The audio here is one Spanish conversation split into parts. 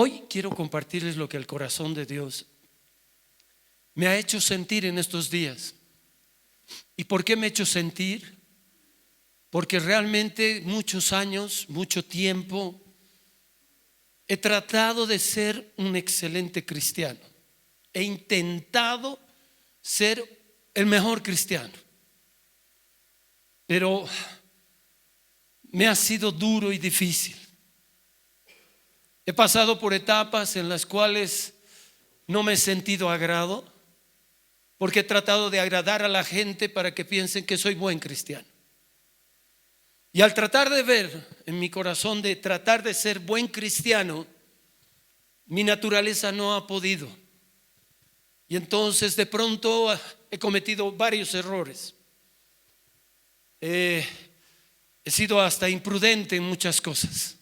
Hoy quiero compartirles lo que el corazón de Dios me ha hecho sentir en estos días. ¿Y por qué me ha hecho sentir? Porque realmente muchos años, mucho tiempo, he tratado de ser un excelente cristiano. He intentado ser el mejor cristiano. Pero me ha sido duro y difícil. He pasado por etapas en las cuales no me he sentido agrado, porque he tratado de agradar a la gente para que piensen que soy buen cristiano. Y al tratar de ver en mi corazón, de tratar de ser buen cristiano, mi naturaleza no ha podido. Y entonces de pronto he cometido varios errores. He sido hasta imprudente en muchas cosas.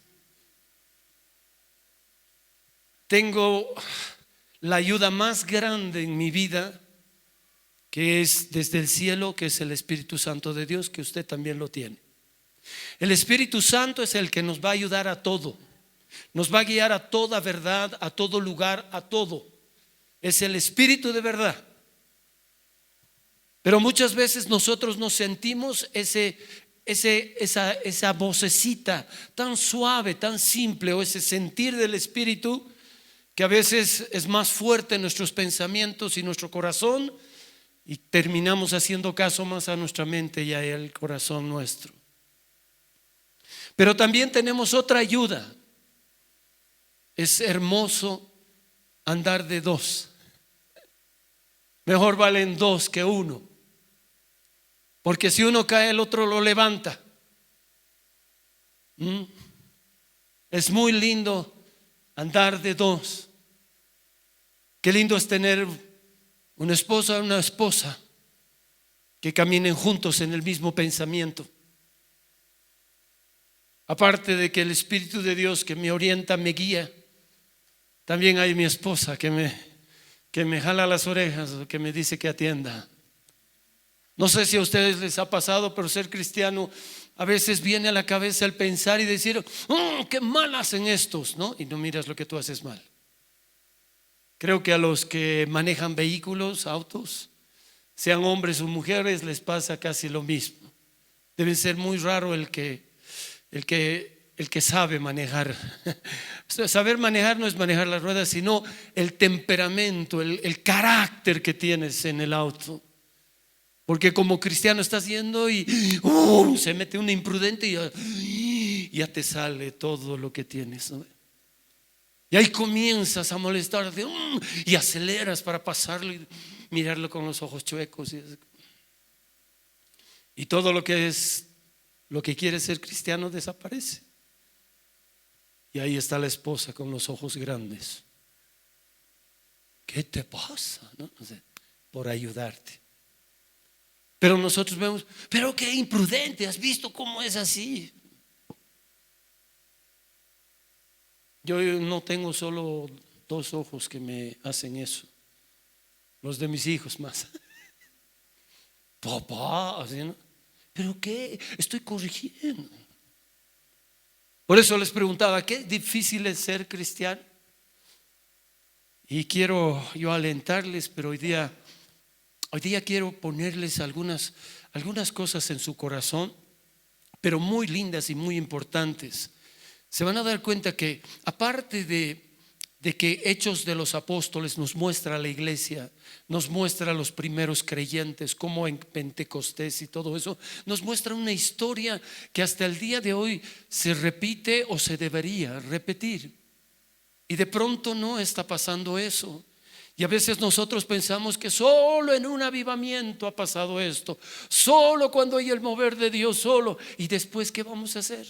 Tengo la ayuda más grande en mi vida, que es desde el cielo, que es el Espíritu Santo de Dios, que usted también lo tiene. El Espíritu Santo es el que nos va a ayudar a todo, nos va a guiar a toda verdad, a todo lugar, a todo. Es el Espíritu de verdad. Pero muchas veces nosotros nos sentimos esa vocecita tan suave, tan simple, o ese sentir del Espíritu, que a veces es más fuerte en nuestros pensamientos y nuestro corazón, y terminamos haciendo caso más a nuestra mente y al corazón nuestro. Pero también tenemos otra ayuda. Es hermoso andar de dos. Mejor valen dos que uno, porque si uno cae, el otro lo levanta. Es muy lindo andar de dos. Qué lindo es tener una esposa o una esposa que caminen juntos en el mismo pensamiento. Aparte de que el Espíritu de Dios que me orienta, me guía, también hay mi esposa que me jala las orejas, que me dice que atienda. No sé si a ustedes les ha pasado, pero ser cristiano a veces viene a la cabeza el pensar y decir, qué mal hacen estos, ¿no? Y no miras lo que tú haces mal. Creo que a los que manejan vehículos, autos, sean hombres o mujeres, les pasa casi lo mismo. Debe ser muy raro el que sabe manejar. Saber manejar no es manejar las ruedas, sino el temperamento, el carácter que tienes en el auto. Porque como cristiano estás yendo y se mete una imprudente y ya te sale todo lo que tienes, ¿no? Y ahí comienzas a molestarte y aceleras para pasarlo y mirarlo con los ojos chuecos. Y todo lo que quiere ser cristiano desaparece. Y ahí está la esposa con los ojos grandes. ¿Qué te pasa? ¿No? O sea, por ayudarte. Pero nosotros vemos, pero qué imprudente, ¿has visto cómo es así? Yo no tengo solo dos ojos que me hacen eso, los de mis hijos más. Papá, así, ¿no? ¿Pero qué? Estoy corrigiendo. Por eso les preguntaba, ¿qué difícil es ser cristiano? Y quiero yo alentarles, pero hoy día quiero ponerles algunas cosas en su corazón, pero muy lindas y muy importantes. Se van a dar cuenta que aparte de que Hechos de los Apóstoles nos muestra a la iglesia, nos muestra a los primeros creyentes, como en Pentecostés y todo eso, nos muestra una historia que hasta el día de hoy se repite o se debería repetir. Y de pronto no está pasando eso. Y a veces nosotros pensamos que solo en un avivamiento ha pasado esto, solo cuando hay el mover de Dios solo. ¿Y después qué vamos a hacer?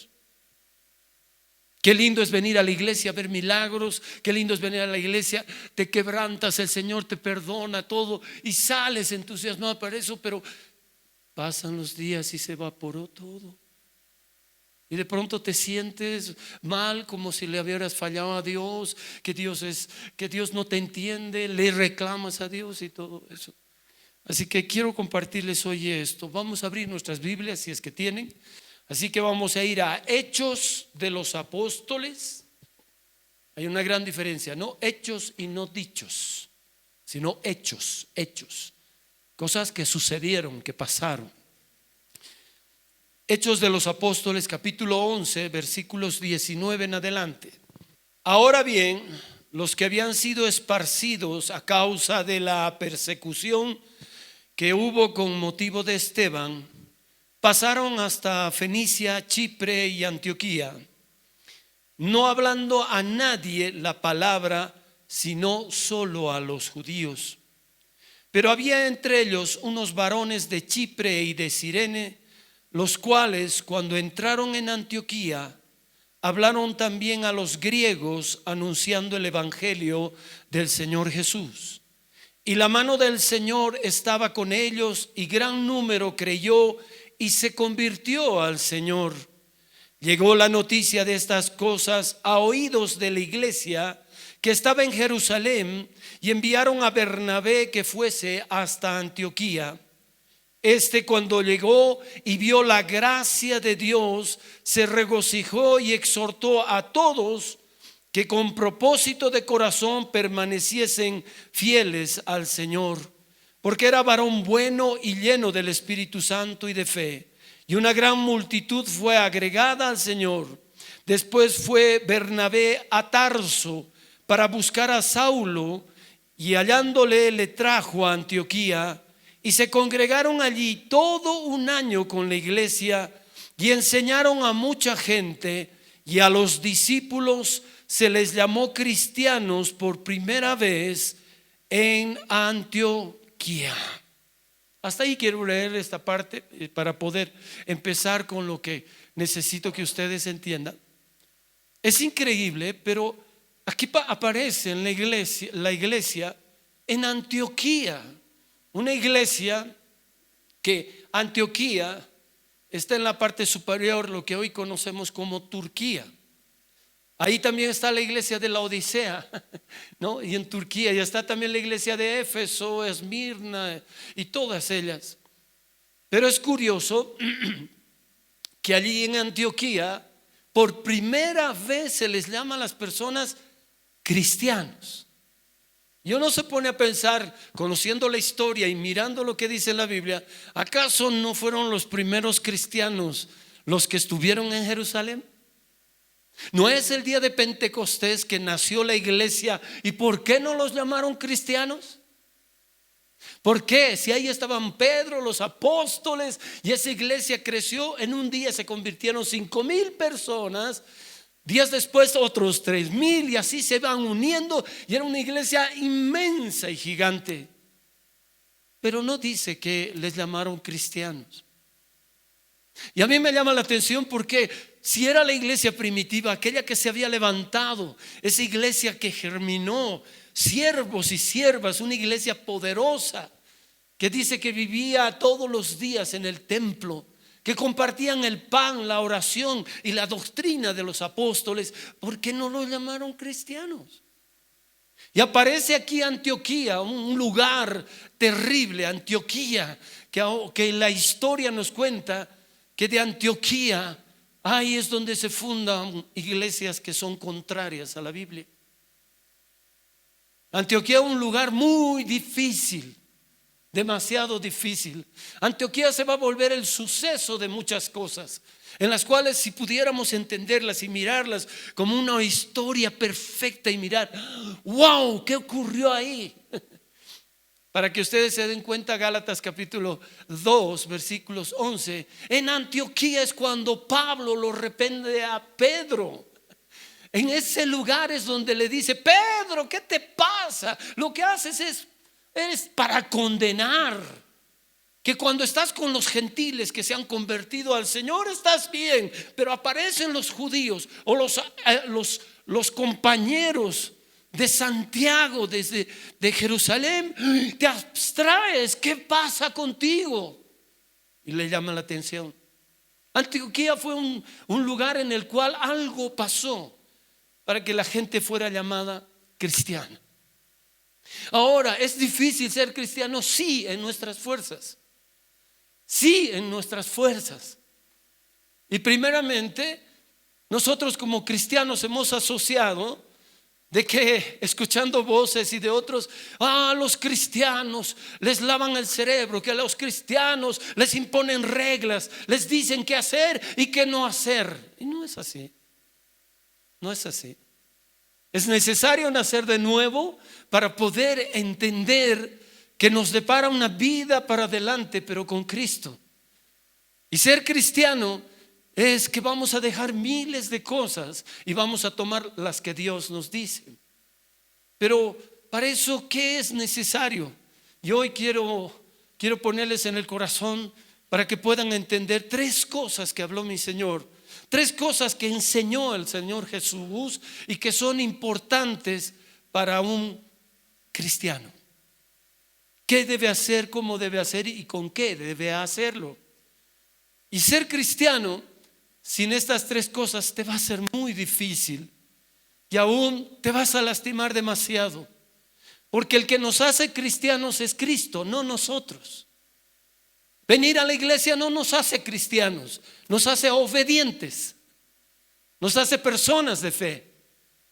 Qué lindo es venir a la iglesia a ver milagros, qué lindo es venir a la iglesia, te quebrantas, el Señor te perdona todo y sales entusiasmado para eso, pero pasan los días y se evaporó todo. Y de pronto te sientes mal, como si le hubieras fallado a Dios, que Dios no te entiende, le reclamas a Dios y todo eso. Así que quiero compartirles hoy esto. Vamos a abrir nuestras Biblias si es que tienen. Así que vamos a ir a Hechos de los Apóstoles. Hay una gran diferencia, no hechos y no dichos, sino hechos, hechos. Cosas que sucedieron, que pasaron. Hechos de los Apóstoles, capítulo 11, versículos 19 en adelante. Ahora bien, los que habían sido esparcidos a causa de la persecución que hubo con motivo de Esteban, pasaron hasta Fenicia, Chipre y Antioquía, no hablando a nadie la palabra, sino solo a los judíos. Pero había entre ellos unos varones de Chipre y de Cirene, los cuales, cuando entraron en Antioquía, hablaron también a los griegos, anunciando el evangelio del Señor Jesús. Y la mano del Señor estaba con ellos, y gran número creyó y se convirtió al Señor. Llegó la noticia de estas cosas a oídos de la iglesia que estaba en Jerusalén, y enviaron a Bernabé que fuese hasta Antioquía. Cuando llegó y vio la gracia de Dios, se regocijó y exhortó a todos que con propósito de corazón permaneciesen fieles al Señor, porque era varón bueno y lleno del Espíritu Santo y de fe. Y una gran multitud fue agregada al Señor. Después fue Bernabé a Tarso para buscar a Saulo, y hallándole le trajo a Antioquía. Y se congregaron allí todo un año con la iglesia, y enseñaron a mucha gente, y a los discípulos se les llamó cristianos por primera vez en Antioquía. Hasta ahí quiero leer esta parte para poder empezar con lo que necesito que ustedes entiendan. Es increíble, pero aquí aparece en la iglesia en Antioquía. Una iglesia que Antioquía está en la parte superior, lo que hoy conocemos como Turquía. Ahí también está la iglesia de la Odisea, ¿no? Y en Turquía ya está también la iglesia de Éfeso, Esmirna y todas ellas. Pero es curioso que allí en Antioquía por primera vez se les llama a las personas cristianos. Y uno se pone a pensar, conociendo la historia y mirando lo que dice la Biblia, ¿acaso no fueron los primeros cristianos los que estuvieron en Jerusalén? ¿No es el día de Pentecostés que nació la iglesia? ¿Y por qué no los llamaron cristianos? ¿Por qué? Si ahí estaban Pedro, los apóstoles, y esa iglesia creció, en un día se convirtieron 5,000 personas. Días después otros 3,000, y así se van uniendo, y era una iglesia inmensa y gigante. Pero no dice que les llamaron cristianos. Y a mí me llama la atención porque si era la iglesia primitiva, aquella que se había levantado, esa iglesia que germinó siervos y siervas, una iglesia poderosa que dice que vivía todos los días en el templo, que compartían el pan, la oración y la doctrina de los apóstoles, ¿por qué no los llamaron cristianos? Y aparece aquí Antioquía, un lugar terrible, Antioquía, que la historia nos cuenta que de Antioquía ahí es donde se fundan iglesias que son contrarias a la Biblia. Antioquía es un lugar muy difícil, demasiado difícil. Antioquía se va a volver el suceso de muchas cosas, en las cuales si pudiéramos entenderlas y mirarlas como una historia perfecta y mirar, wow, ¿qué ocurrió ahí? Para que ustedes se den cuenta, Gálatas capítulo 2 versículos 11, en Antioquía es cuando Pablo lo reprende a Pedro. En ese lugar es donde le dice: Pedro, ¿qué te pasa? Lo que haces es para condenar. Que cuando estás con los gentiles que se han convertido al Señor estás bien, pero aparecen los judíos o los compañeros de Santiago desde de Jerusalén, te abstraes. ¿Qué pasa contigo? Y le llama la atención. Antioquía fue un lugar en el cual algo pasó para que la gente fuera llamada cristiana. Ahora, ¿es difícil ser cristiano? Sí, en nuestras fuerzas. Sí, en nuestras fuerzas. Y primeramente, nosotros como cristianos hemos asociado de que escuchando voces y de otros, los cristianos les lavan el cerebro, que a los cristianos les imponen reglas, les dicen qué hacer y qué no hacer. Y no es así. No es así. Es necesario nacer de nuevo para poder entender que nos depara una vida para adelante, pero con Cristo. Y ser cristiano es que vamos a dejar miles de cosas y vamos a tomar las que Dios nos dice. Pero para eso, ¿qué es necesario? Yo hoy quiero ponerles en el corazón para que puedan entender 3 cosas que habló mi Señor, 3 cosas que enseñó el Señor Jesús y que son importantes para un cristiano. ¿Qué debe hacer, cómo debe hacer y con qué debe hacerlo? Y ser cristiano sin estas 3 cosas te va a ser muy difícil y aún te vas a lastimar demasiado, porque el que nos hace cristianos es Cristo, no nosotros. Venir a la iglesia no nos hace cristianos, nos hace obedientes, nos hace personas de fe,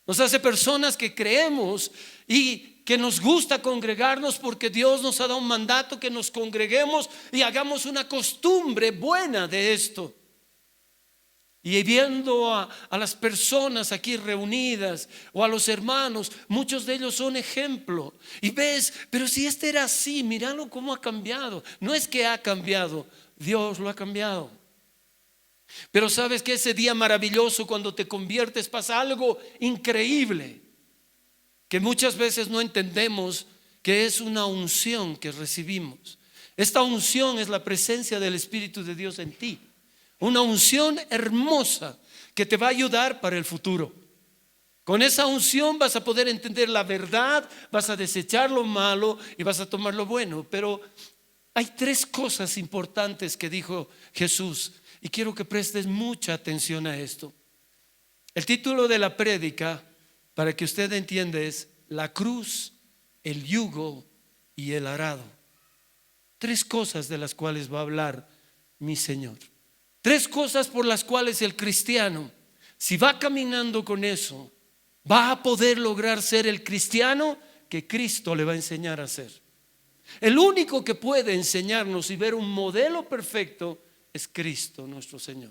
nos hace personas que creemos y que nos gusta congregarnos, porque Dios nos ha dado un mandato que nos congreguemos y hagamos una costumbre buena de esto. Y viendo a las personas aquí reunidas o a los hermanos, muchos de ellos son ejemplo. Y ves, pero si este era así, míralo cómo ha cambiado. No es que ha cambiado, Dios lo ha cambiado. Pero sabes que ese día maravilloso, cuando te conviertes, pasa algo increíble que muchas veces no entendemos, que es una unción que recibimos. Esta unción es la presencia del Espíritu de Dios en ti. Una unción hermosa que te va a ayudar para el futuro. Con esa unción vas a poder entender la verdad, vas a desechar lo malo y vas a tomar lo bueno. Pero hay 3 cosas importantes que dijo Jesús y quiero que prestes mucha atención a esto. El título de la prédica, para que usted entienda, es la cruz, el yugo y el arado. 3 cosas de las cuales va a hablar mi Señor. 3 cosas por las cuales el cristiano, si va caminando con eso, va a poder lograr ser el cristiano que Cristo le va a enseñar a ser. El único que puede enseñarnos y ver un modelo perfecto es Cristo nuestro Señor.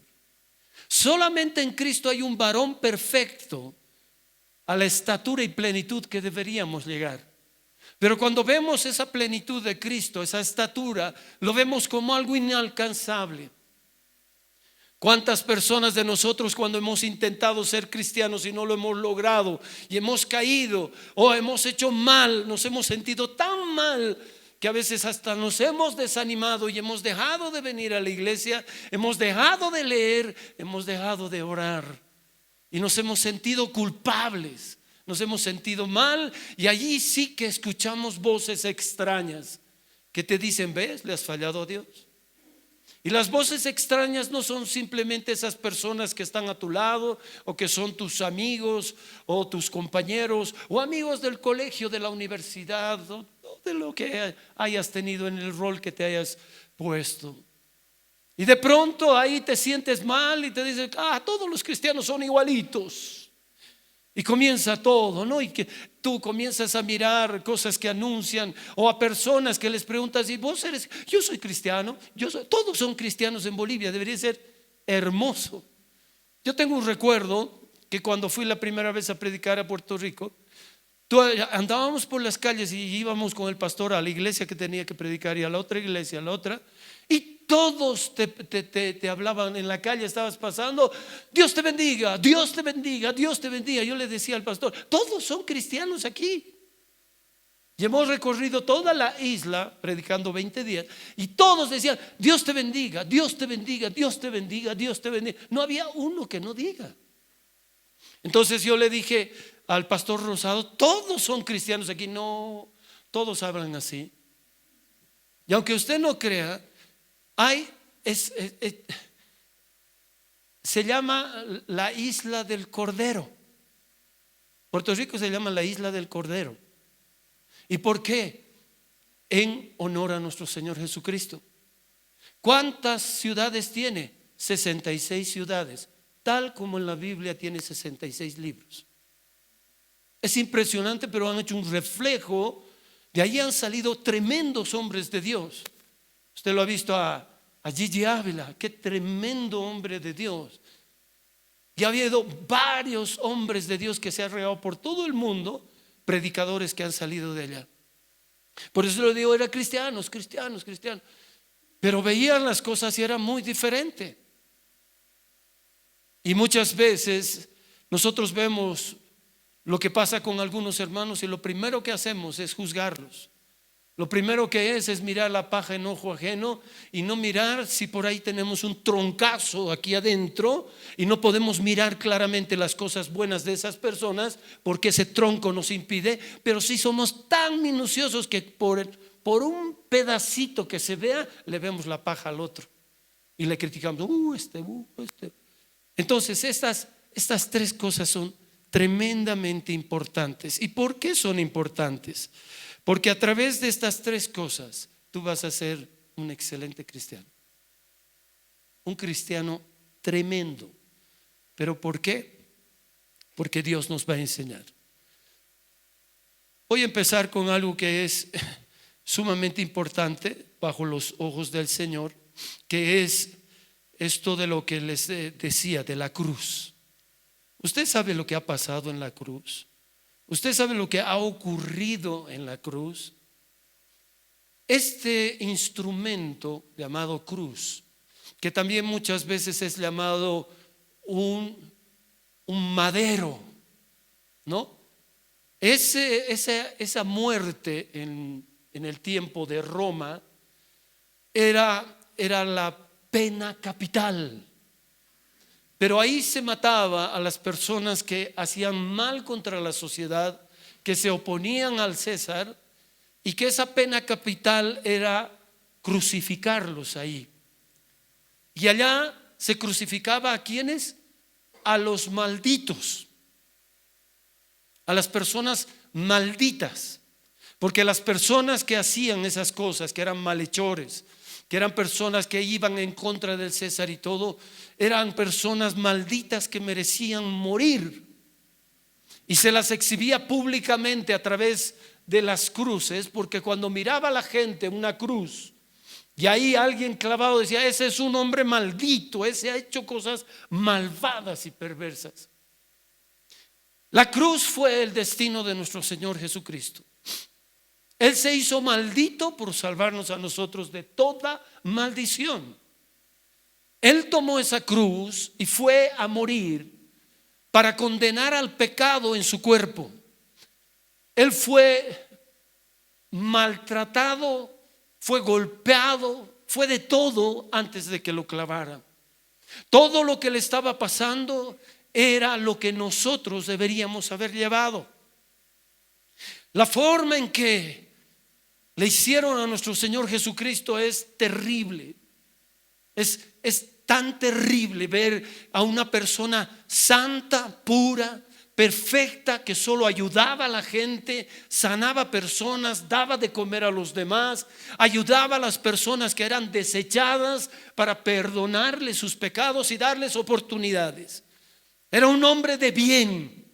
Solamente en Cristo hay un varón perfecto a la estatura y plenitud que deberíamos llegar. Pero cuando vemos esa plenitud de Cristo, esa estatura, lo vemos como algo inalcanzable. ¿Cuántas personas de nosotros, cuando hemos intentado ser cristianos y no lo hemos logrado y hemos caído o hemos hecho mal, nos hemos sentido tan mal que a veces hasta nos hemos desanimado y hemos dejado de venir a la iglesia, hemos dejado de leer, hemos dejado de orar y nos hemos sentido culpables, nos hemos sentido mal? Y allí sí que escuchamos voces extrañas que te dicen: ¿ves? Le has fallado a Dios. Y las voces extrañas no son simplemente esas personas que están a tu lado o que son tus amigos o tus compañeros o amigos del colegio, de la universidad o de lo que hayas tenido en el rol que te hayas puesto. Y de pronto ahí te sientes mal y te dicen: todos los cristianos son igualitos. Y comienza todo, ¿no? Y que tú comienzas a mirar cosas que anuncian o a personas que les preguntas: ¿y vos eres? Yo soy cristiano, todos son cristianos en Bolivia, debería ser hermoso. Yo tengo un recuerdo que cuando fui la primera vez a predicar a Puerto Rico, andábamos por las calles y íbamos con el pastor a la iglesia que tenía que predicar y a la otra iglesia, a la otra, y todos te hablaban en la calle, estabas pasando: Dios te bendiga, Dios te bendiga, Dios te bendiga. Yo le decía al pastor: todos son cristianos aquí. Y hemos recorrido toda la isla predicando 20 días y todos decían: Dios te bendiga, Dios te bendiga, Dios te bendiga, Dios te bendiga. No había uno que no diga. Entonces yo le dije al pastor Rosado: todos son cristianos aquí. No, todos hablan así. Y aunque usted no crea, se llama la isla del Cordero. Puerto Rico se llama la isla del Cordero. ¿Y por qué? En honor a nuestro Señor Jesucristo. ¿Cuántas ciudades tiene? 66 ciudades, tal como en la Biblia tiene 66 libros. Es impresionante, pero han hecho un reflejo. De ahí han salido tremendos hombres de Dios. Usted lo ha visto a Gigi Ávila, qué tremendo hombre de Dios. Y ha habido varios hombres de Dios que se han regado por todo el mundo, predicadores que han salido de allá. Por eso lo digo, eran cristianos. Pero veían las cosas y era muy diferente. Y muchas veces nosotros vemos lo que pasa con algunos hermanos y lo primero que hacemos es juzgarlos. Lo primero que es mirar la paja en ojo ajeno y no mirar si por ahí tenemos un troncazo aquí adentro y no podemos mirar claramente las cosas buenas de esas personas porque ese tronco nos impide. Pero si somos tan minuciosos que por un pedacito que se vea le vemos la paja al otro y le criticamos, este. Entonces estas tres cosas son tremendamente importantes. ¿Y por qué son importantes? Porque a través de estas tres cosas tú vas a ser un excelente cristiano. Un cristiano tremendo. ¿Pero por qué? Porque Dios nos va a enseñar. Voy a empezar con algo que es sumamente importante bajo los ojos del Señor, que es esto de lo que les decía de la cruz. Usted sabe lo que ha pasado en la cruz. Usted sabe lo que ha ocurrido en la cruz. Este instrumento llamado cruz, que también muchas veces es llamado un madero, ¿no? Esa muerte en el tiempo de Roma era la pena capital. Pero ahí se mataba a las personas que hacían mal contra la sociedad, que se oponían al César, y que esa pena capital era crucificarlos ahí. Y allá se crucificaba ¿a quiénes? A los malditos, a las personas malditas. Porque las personas que hacían esas cosas, que eran malhechores, que eran personas que iban en contra del César y todo, eran personas malditas que merecían morir. Y se las exhibía públicamente a través de las cruces, porque cuando miraba a la gente una cruz y ahí alguien clavado decía, ese es un hombre maldito, ese ha hecho cosas malvadas y perversas. La cruz fue el destino de nuestro Señor Jesucristo. Él se hizo maldito por salvarnos a nosotros de toda maldición. Él tomó esa cruz y fue a morir para condenar al pecado en su cuerpo. Él fue maltratado, fue golpeado, fue de todo antes de que lo clavaran. Todo lo que le estaba pasando era lo que nosotros deberíamos haber llevado. La forma en que le hicieron a nuestro Señor Jesucristo es terrible. Es tan terrible ver a una persona santa, pura, perfecta, que solo ayudaba a la gente, sanaba personas, daba de comer a los demás, ayudaba a las personas que eran desechadas para perdonarles sus pecados y darles oportunidades. Era un hombre de bien,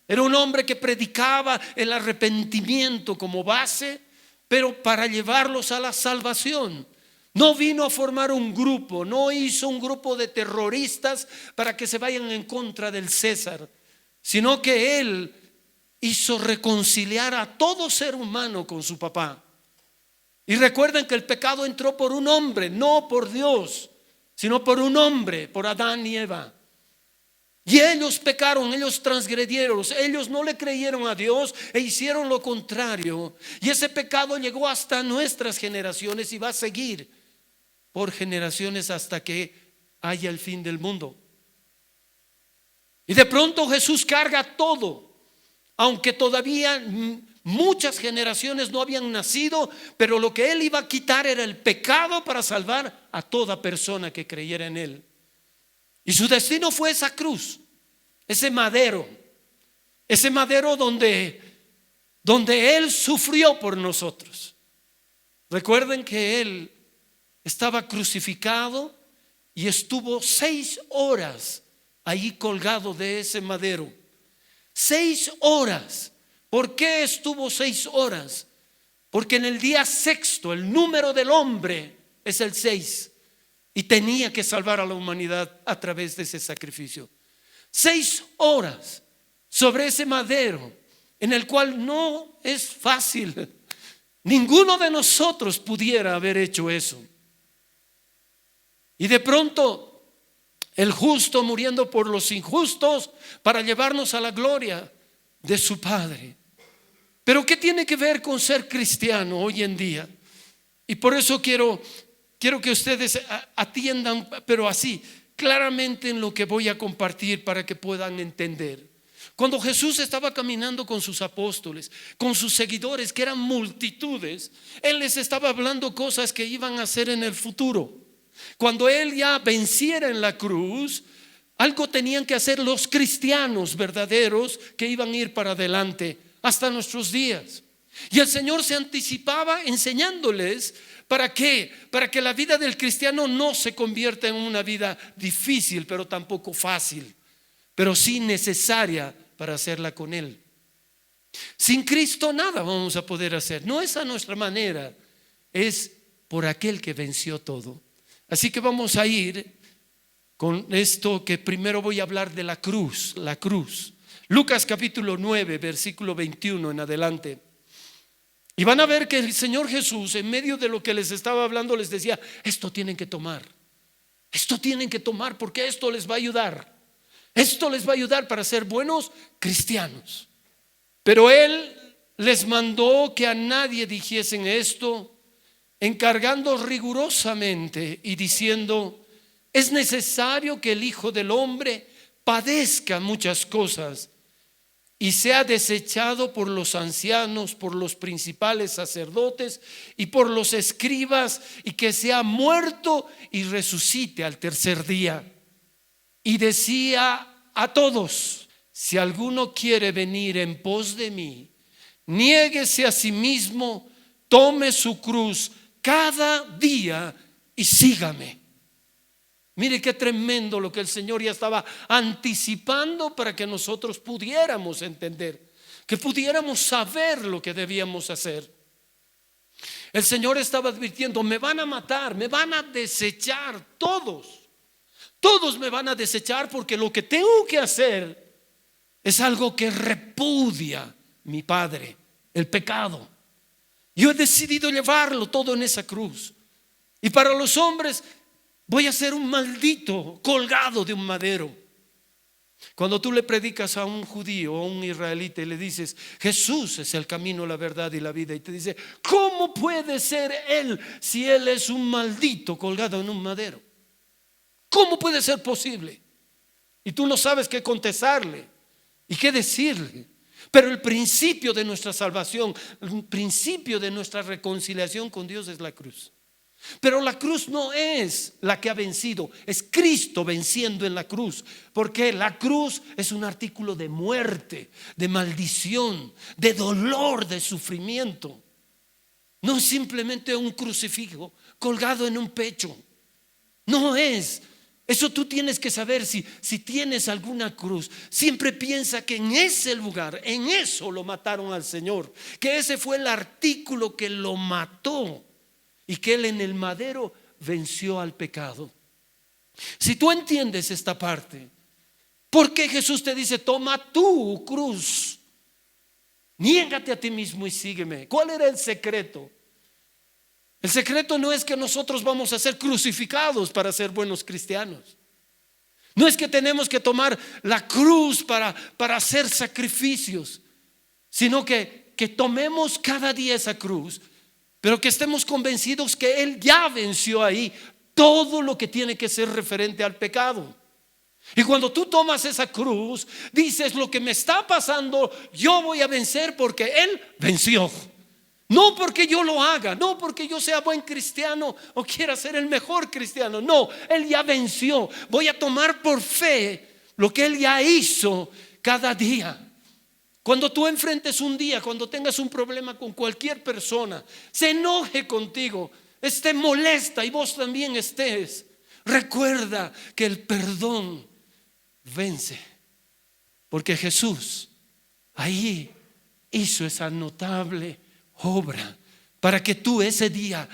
era un hombre que predicaba el arrepentimiento como base, pero para llevarlos a la salvación. No vino a formar un grupo, no hizo un grupo de terroristas para que se vayan en contra del César, sino que él hizo reconciliar a todo ser humano con su papá. Y recuerden que el pecado entró por un hombre, no por Dios, sino por un hombre, por Adán y Eva. Y ellos pecaron, ellos transgredieron, ellos no le creyeron a Dios e hicieron lo contrario. Y ese pecado llegó hasta nuestras generaciones y va a seguir por generaciones hasta que haya el fin del mundo. Y de pronto Jesús carga todo, aunque todavía muchas generaciones no habían nacido, pero lo que él iba a quitar era el pecado para salvar a toda persona que creyera en él. Y su destino fue esa cruz, ese madero donde él sufrió por nosotros. Recuerden que él estaba crucificado y estuvo 6 horas ahí colgado de ese madero. 6 horas. ¿Por qué estuvo 6 horas? Porque en el día sexto el número del hombre es el 6 y tenía que salvar a la humanidad a través de ese sacrificio. 6 horas sobre ese madero, en el cual no es fácil. Ninguno de nosotros pudiera haber hecho eso. Y de pronto el justo muriendo por los injustos para llevarnos a la gloria de su Padre. Pero ¿qué tiene que ver con ser cristiano hoy en día? Y por eso quiero que ustedes atiendan, pero así, claramente en lo que voy a compartir para que puedan entender. Cuando Jesús estaba caminando con sus apóstoles, con sus seguidores, que eran multitudes, Él les estaba hablando cosas que iban a hacer en el futuro. Cuando Él ya venciera en la cruz, algo tenían que hacer los cristianos verdaderos que iban a ir para adelante hasta nuestros días. Y el Señor se anticipaba enseñándoles ¿para qué? Para que la vida del cristiano no se convierta en una vida difícil, pero tampoco fácil, pero sí necesaria para hacerla con Él. Sin Cristo nada vamos a poder hacer. No es a nuestra manera, es por aquel que venció todo. Así que vamos a ir con esto, que primero voy a hablar de la cruz. La cruz. Lucas capítulo 9, versículo 21 en adelante. Y van a ver que el Señor Jesús, en medio de lo que les estaba hablando, les decía: esto tienen que tomar. Esto tienen que tomar porque esto les va a ayudar. Esto les va a ayudar para ser buenos cristianos. Pero Él les mandó que a nadie dijesen esto, encargando rigurosamente y diciendo: es necesario que el Hijo del Hombre padezca muchas cosas y sea desechado por los ancianos, por los principales sacerdotes y por los escribas, y que sea muerto y resucite al tercer día. Y decía a todos: si alguno quiere venir en pos de mí, niéguese a sí mismo, tome su cruz cada día y sígame. Mire qué tremendo lo que el Señor ya estaba anticipando para que nosotros pudiéramos entender, que pudiéramos saber lo que debíamos hacer. El Señor estaba advirtiendo: me van a matar, me van a desechar todos. Todos me van a desechar porque lo que tengo que hacer es algo que repudia mi Padre, el pecado. Yo he decidido llevarlo todo en esa cruz. Y para los hombres voy a ser un maldito colgado de un madero. Cuando tú le predicas a un judío o a un israelita y le dices: Jesús es el camino, la verdad y la vida, y te dice: ¿cómo puede ser Él si Él es un maldito colgado en un madero? ¿Cómo puede ser posible? Y tú no sabes qué contestarle y qué decirle. Pero el principio de nuestra salvación, el principio de nuestra reconciliación con Dios es la cruz. Pero la cruz no es la que ha vencido, es Cristo venciendo en la cruz. Porque la cruz es un artículo de muerte, de maldición, de dolor, de sufrimiento. No es simplemente un crucifijo colgado en un pecho. No es. Eso tú tienes que saber. Si tienes alguna cruz, siempre piensa que en ese lugar, en eso lo mataron al Señor, que ese fue el artículo que lo mató y que Él en el madero venció al pecado. Si tú entiendes esta parte, ¿por qué Jesús te dice: toma tu cruz, niégate a ti mismo y sígueme? ¿Cuál era el secreto? El secreto no es que nosotros vamos a ser crucificados para ser buenos cristianos. No es que tenemos que tomar la cruz para hacer sacrificios, sino que tomemos cada día esa cruz, pero que estemos convencidos que Él ya venció ahí todo lo que tiene que ser referente al pecado. Y cuando tú tomas esa cruz, dices: lo que me está pasando, yo voy a vencer porque Él venció. No porque yo lo haga, no porque yo sea buen cristiano o quiera ser el mejor cristiano. No, Él ya venció. Voy a tomar por fe lo que Él ya hizo cada día. Cuando tú enfrentes un día, cuando tengas un problema con cualquier persona, se enoje contigo, esté molesta y vos también estés, recuerda que el perdón vence. Porque Jesús ahí hizo esa notable obra para que tú ese día,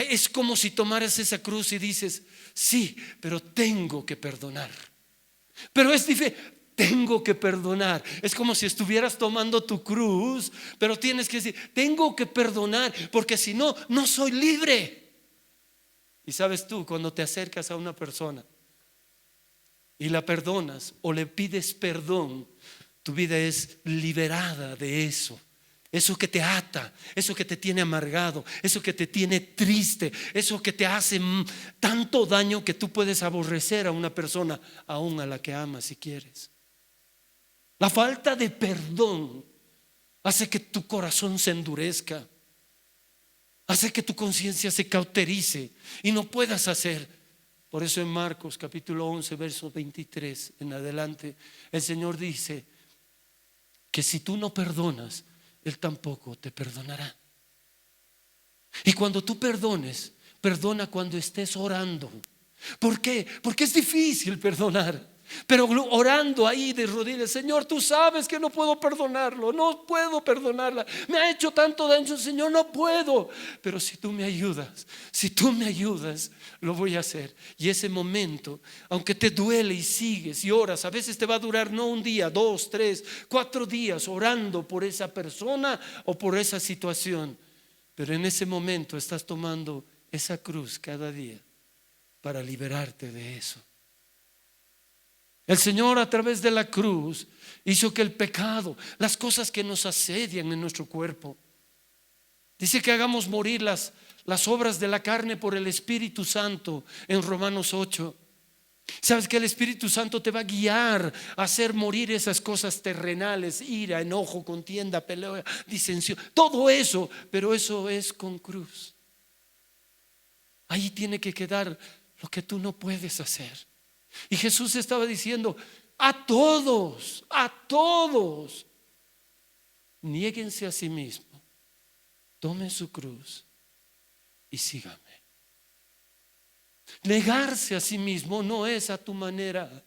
es como si tomaras esa cruz y dices, sí, pero tengo que perdonar. Pero es difícil, tengo que perdonar. Es como si estuvieras tomando tu cruz, pero tienes que decir, tengo que perdonar, porque si no, no soy libre. Y sabes tú, cuando te acercas a una persona y la perdonas o le pides perdón, tu vida es liberada de eso. Eso que te ata, eso que te tiene amargado, eso que te tiene triste, eso que te hace tanto daño que tú puedes aborrecer a una persona, aún a la que amas si quieres. La falta de perdón hace que tu corazón se endurezca, hace que tu conciencia se cauterice y no puedas hacer. Por eso en Marcos capítulo 11 verso 23 en adelante, el Señor dice que si tú no perdonas, Él tampoco te perdonará. Y cuando tú perdones, perdona cuando estés orando. ¿Por qué? Porque es difícil perdonar. Pero orando ahí de rodillas, Señor, tú sabes que no puedo perdonarlo, no puedo perdonarla, me ha hecho tanto daño, Señor, no puedo. Pero si tú me ayudas, lo voy a hacer. Y ese momento, aunque te duele y sigues y oras, a veces te va a durar no un día, 2, 3, 4 días orando por esa persona o por esa situación. Pero en ese momento estás tomando esa cruz cada día para liberarte de eso. El Señor a través de la cruz hizo que el pecado, las cosas que nos asedian en nuestro cuerpo, dice que hagamos morir las obras de la carne por el Espíritu Santo en Romanos 8. Sabes que el Espíritu Santo te va a guiar a hacer morir esas cosas terrenales, ira, enojo, contienda, pelea, disensión, todo eso, pero eso es con cruz. Ahí tiene que quedar lo que tú no puedes hacer. Y Jesús estaba diciendo a todos, niéguense a sí mismo, tomen su cruz y síganme. Negarse a sí mismo no es a tu manera,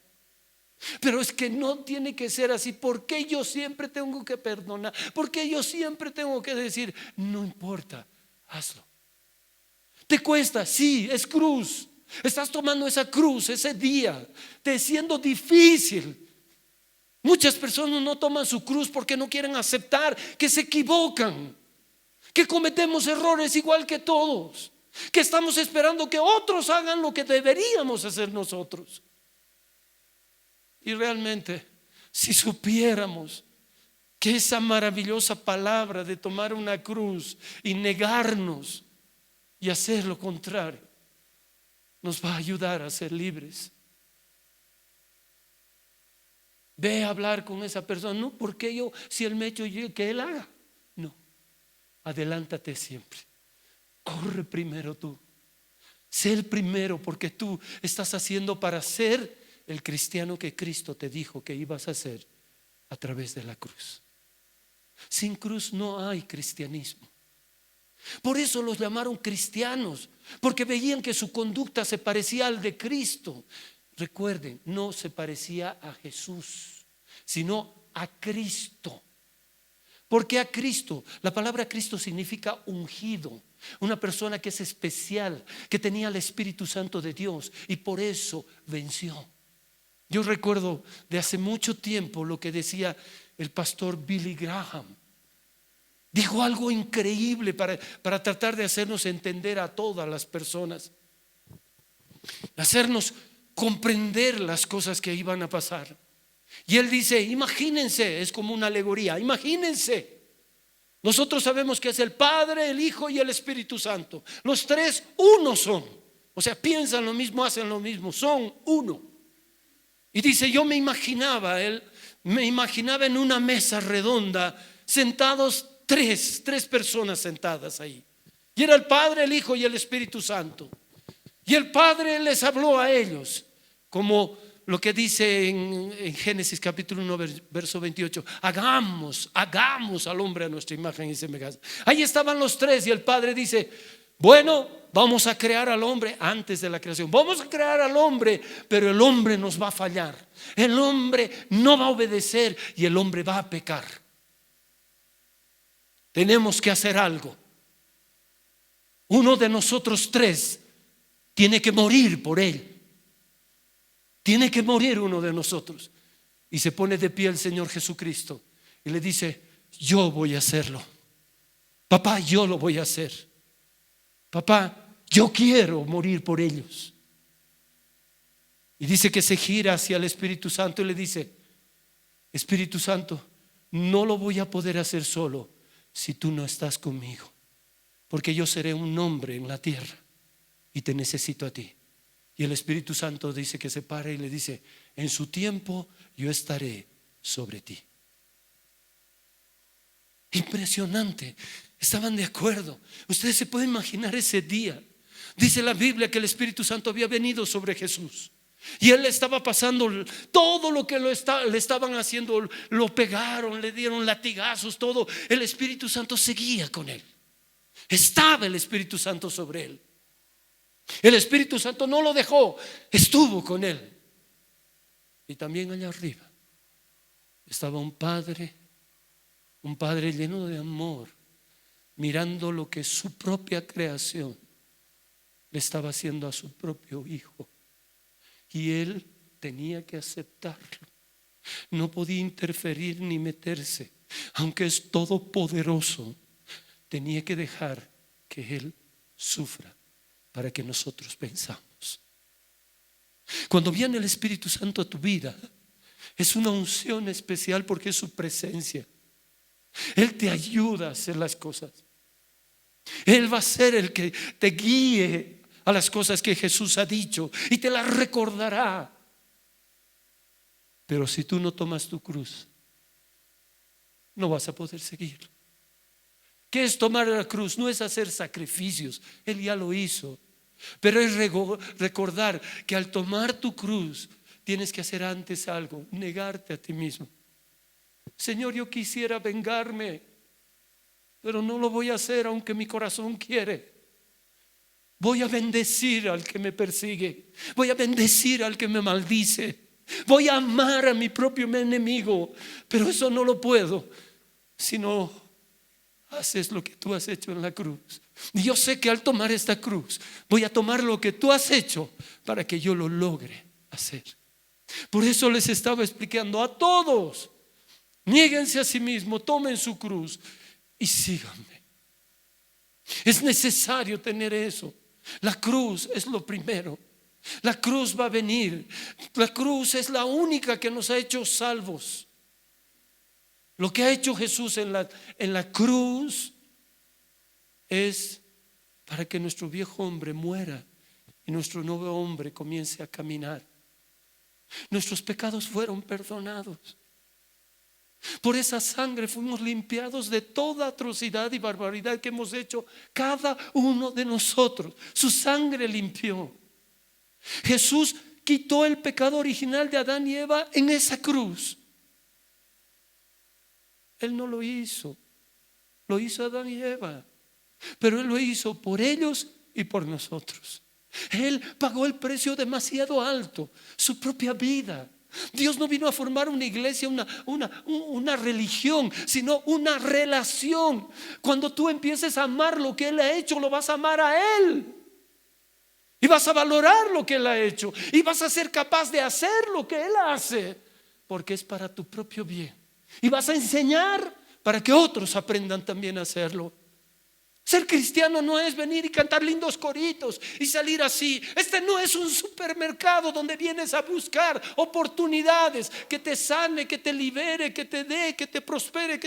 pero es que no tiene que ser así. ¿Por qué yo siempre tengo que perdonar? ¿Por qué yo siempre tengo que decir? No importa, hazlo. ¿Te cuesta? Sí, es cruz. Estás tomando esa cruz ese día, te siendo difícil. Muchas personas no toman su cruz porque no quieren aceptar que se equivocan, que cometemos errores igual que todos, que estamos esperando que otros hagan lo que deberíamos hacer nosotros. Y realmente, si supiéramos que esa maravillosa palabra de tomar una cruz y negarnos y hacer lo contrario nos va a ayudar a ser libres. Ve a hablar con esa persona. No, porque yo, si él me ha hecho, que él haga. No, adelántate siempre. Corre primero tú. Sé el primero, porque tú estás haciendo para ser el cristiano que Cristo te dijo que ibas a ser a través de la cruz. Sin cruz no hay cristianismo. Por eso los llamaron cristianos, porque veían que su conducta se parecía al de Cristo. Recuerden, no se parecía a Jesús, sino a Cristo. ¿Por qué a Cristo? La palabra Cristo significa ungido, una persona que es especial, que tenía el Espíritu Santo de Dios y por eso venció. Yo recuerdo de hace mucho tiempo lo que decía el pastor Billy Graham. Dijo algo increíble para tratar de hacernos entender a todas las personas, hacernos comprender las cosas que iban a pasar. Y él dice, imagínense, es como una alegoría, imagínense, nosotros sabemos que es el Padre, el Hijo y el Espíritu Santo. Los tres uno son, o sea, piensan lo mismo, hacen lo mismo, son uno. Y dice, yo me imaginaba en una mesa redonda, sentados tres personas sentadas ahí. Y era el Padre, el Hijo y el Espíritu Santo. Y el Padre les habló a ellos, como lo que dice en Génesis capítulo 1 verso 28. Hagamos al hombre a nuestra imagen y semejanza. Ahí estaban los tres y el Padre dice, bueno, vamos a crear al hombre antes de la creación. Vamos a crear al hombre, pero el hombre nos va a fallar. El hombre no va a obedecer y el hombre va a pecar. tenemos que hacer algo. Uno de nosotros tres tiene que morir por él. Tiene que morir uno de nosotros. Y se pone de pie el Señor Jesucristo y le dice: yo voy a hacerlo. Papá, yo lo voy a hacer. Papá, yo quiero morir por ellos. Y dice que se gira hacia el Espíritu Santo y le dice: Espíritu Santo, no lo voy a poder hacer solo si tú no estás conmigo, porque yo seré un hombre en la tierra y te necesito a ti. Y el Espíritu Santo dice que se para y le dice: en su tiempo yo estaré sobre ti. Impresionante. Estaban de acuerdo. Ustedes se pueden imaginar ese día. Dice la Biblia que el Espíritu Santo había venido sobre Jesús y él estaba pasando todo lo que le estaban haciendo. Lo pegaron, le dieron latigazos, todo. El Espíritu Santo seguía con él. Estaba el Espíritu Santo sobre él. El Espíritu Santo no lo dejó, estuvo con él. Y también allá arriba estaba un padre lleno de amor, mirando lo que su propia creación le estaba haciendo a su propio hijo. Y él tenía que aceptarlo. No podía interferir ni meterse. Aunque es todopoderoso, tenía que dejar que él sufra para que nosotros pensamos. Cuando viene el Espíritu Santo a tu vida, es una unción especial porque es su presencia. Él te ayuda a hacer las cosas. Él va a ser el que te guíe a las cosas que Jesús ha dicho y te las recordará. Pero si tú no tomas tu cruz, no vas a poder seguir. ¿Qué es tomar la cruz? No es hacer sacrificios, Él ya lo hizo. Pero es recordar que al tomar tu cruz tienes que hacer antes algo: negarte a ti mismo. Señor, yo quisiera vengarme, pero no lo voy a hacer aunque mi corazón quiere. Voy a bendecir al que me persigue. Voy a bendecir al que me maldice. Voy a amar a mi propio enemigo. Pero eso no lo puedo si no haces lo que tú has hecho en la cruz. Y yo sé que al tomar esta cruz voy a tomar lo que tú has hecho para que yo lo logre hacer. Por eso les estaba explicando a todos: niéguense a sí mismos, tomen su cruz y síganme. Es necesario tener eso. La cruz es lo primero. La cruz va a venir. La cruz es la única que nos ha hecho salvos. Lo que ha hecho Jesús en la cruz es para que nuestro viejo hombre muera y nuestro nuevo hombre comience a caminar. Nuestros pecados fueron perdonados. Por esa sangre fuimos limpiados de toda atrocidad y barbaridad que hemos hecho cada uno de nosotros. Su sangre limpió. Jesús quitó el pecado original de Adán y Eva en esa cruz. Él no lo hizo, lo hizo Adán y Eva, pero Él lo hizo por ellos y por nosotros. Él pagó el precio demasiado alto, su propia vida. Dios no vino a formar una iglesia, una religión, sino una relación. Cuando tú empieces a amar lo que Él ha hecho, lo vas a amar a Él. Y vas a valorar lo que Él ha hecho. Y vas a ser capaz de hacer lo que Él hace, porque es para tu propio bien. Y vas a enseñar para que otros aprendan también a hacerlo. Ser cristiano no es venir y cantar lindos coritos y salir así. Este no es un supermercado donde vienes a buscar oportunidades que te sane, que te libere, que te dé, que te prospere,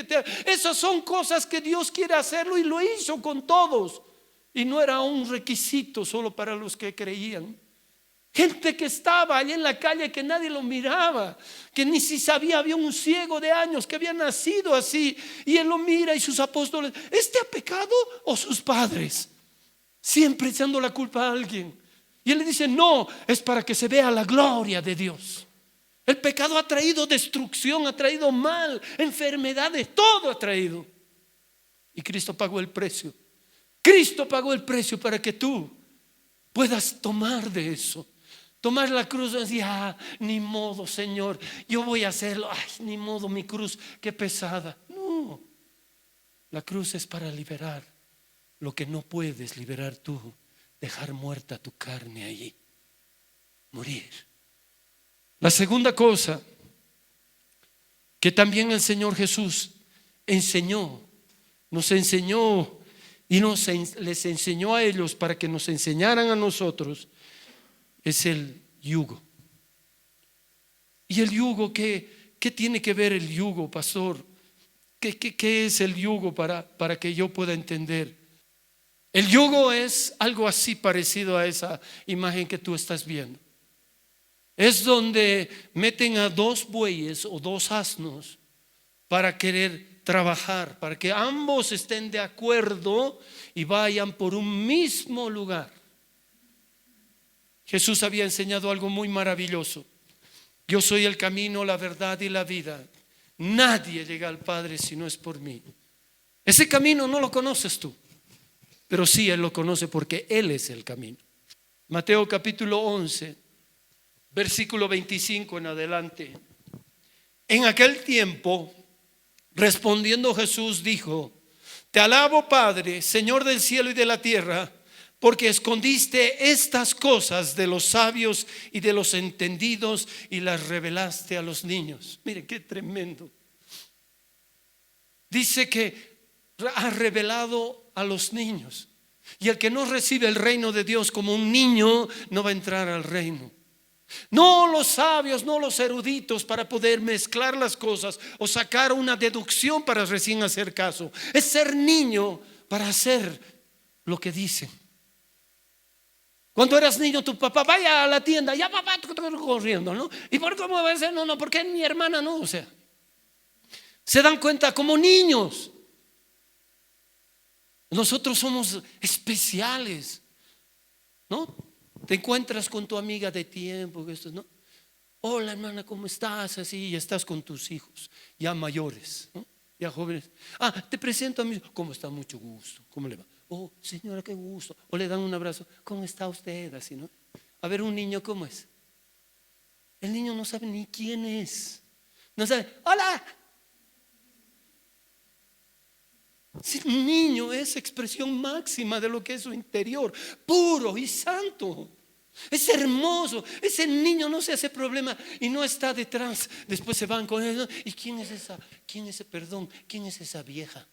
Esas son cosas que Dios quiere hacerlo y lo hizo con todos. Y no era un requisito solo para los que creían. Gente que estaba allí en la calle que nadie lo miraba, que ni si sabía, había un ciego de años que había nacido así, y él lo mira y sus apóstoles: ¿este ha pecado o sus padres? Siempre echando la culpa a alguien. Y él le dice: no, es para que se vea la gloria de Dios. El pecado ha traído destrucción, ha traído mal, enfermedades, todo ha traído. Y Cristo pagó el precio. Cristo pagó el precio para que tú puedas tomar de eso. Tomar la cruz y decir: ni modo, Señor, yo voy a hacerlo. Ay, ni modo, mi cruz, qué pesada. No. La cruz es para liberar lo que no puedes liberar tú, dejar muerta tu carne allí, morir. La segunda cosa que también el Señor Jesús enseñó, nos enseñó y les enseñó a ellos para que nos enseñaran a nosotros, es el yugo. ¿Y el yugo qué tiene que ver el yugo, pastor? ¿Qué es el yugo para que yo pueda entender? El yugo es algo así parecido a esa imagen que tú estás viendo. Es donde meten a dos bueyes o dos asnos para querer trabajar, para que ambos estén de acuerdo y vayan por un mismo lugar. Jesús había enseñado algo muy maravilloso. Yo soy el camino, la verdad y la vida. Nadie llega al Padre si no es por mí. Ese camino no lo conoces tú, pero sí Él lo conoce porque Él es el camino. Mateo capítulo 11, versículo 25 en adelante. En aquel tiempo, respondiendo Jesús dijo: Te alabo, Padre, Señor del cielo y de la tierra, porque escondiste estas cosas de los sabios y de los entendidos y las revelaste a los niños. Miren qué tremendo. Dice que ha revelado a los niños. Y el que no recibe el reino de Dios como un niño no va a entrar al reino. No los sabios, no los eruditos para poder mezclar las cosas o sacar una deducción para recién hacer caso. Es ser niño para hacer lo que dicen. Cuando eras niño, tu papá vaya a la tienda, ya papá, corriendo, ¿no? ¿Y por cómo va a ser? No, ¿por qué mi hermana no? O sea, se dan cuenta como niños. Nosotros somos especiales, ¿no? Te encuentras con tu amiga de tiempo, ¿no? Hola hermana, ¿cómo estás? Así, y estás con tus hijos, ya mayores, ¿no? Ya jóvenes. Te presento a mi hijo. ¿Cómo está? Mucho gusto. ¿Cómo le va? Oh, señora, qué gusto. O le dan un abrazo. ¿Cómo está usted? Así, ¿no? A ver, un niño, ¿cómo es? El niño no sabe ni quién es. No sabe, hola. Si un niño es expresión máxima de lo que es su interior, puro y santo. Es hermoso. Ese niño no se hace problema y no está detrás. Después se van con él, ¿no? ¿Y quién es esa? ¿Quién es esa vieja?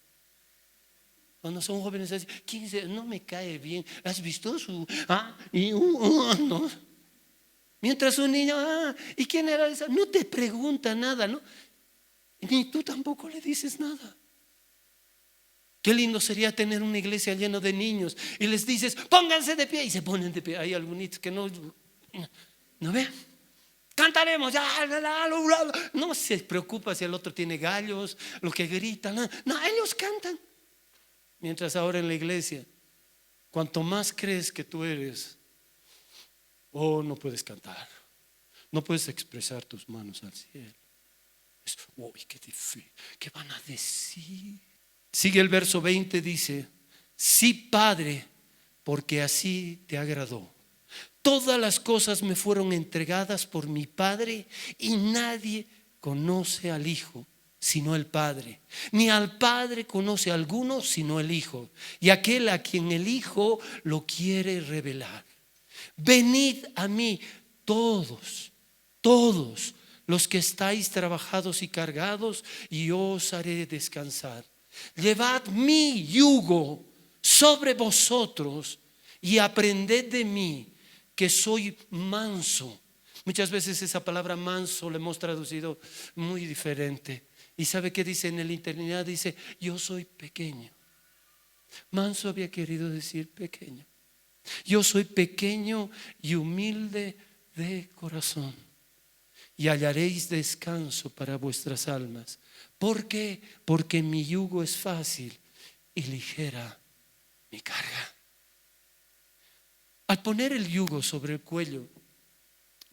Cuando son jóvenes, ¿quién es? No me cae bien. ¿Has visto su? ¿No? Mientras un niño, ¿y quién era esa? No te pregunta nada, ¿no? Ni tú tampoco le dices nada. Qué lindo sería tener una iglesia llena de niños y les dices, pónganse de pie, y se ponen de pie. Hay algunos que no vean. Cantaremos, no se preocupa si el otro tiene gallos, lo que gritan. No, ellos cantan. Mientras ahora en la iglesia, cuanto más crees que tú eres, no puedes cantar, no puedes expresar tus manos al cielo. Qué difícil, ¿qué van a decir? Sigue el verso 20, dice: Sí, Padre, porque así te agradó. Todas las cosas me fueron entregadas por mi Padre, y nadie conoce al Hijo sino el Padre, ni al Padre conoce a alguno sino el Hijo, y aquel a quien el Hijo lo quiere revelar. Venid a mí todos los que estáis trabajados y cargados, y yo os haré descansar. Llevad mi yugo sobre vosotros y aprended de mí, que soy manso. Muchas veces esa palabra manso le hemos traducido muy diferente. ¿Y sabe qué dice en el interlineado? Dice: yo soy pequeño. Manso había querido decir pequeño. Yo soy pequeño y humilde de corazón, y hallaréis descanso para vuestras almas. ¿Por qué? Porque mi yugo es fácil y ligera mi carga. Al poner el yugo sobre el cuello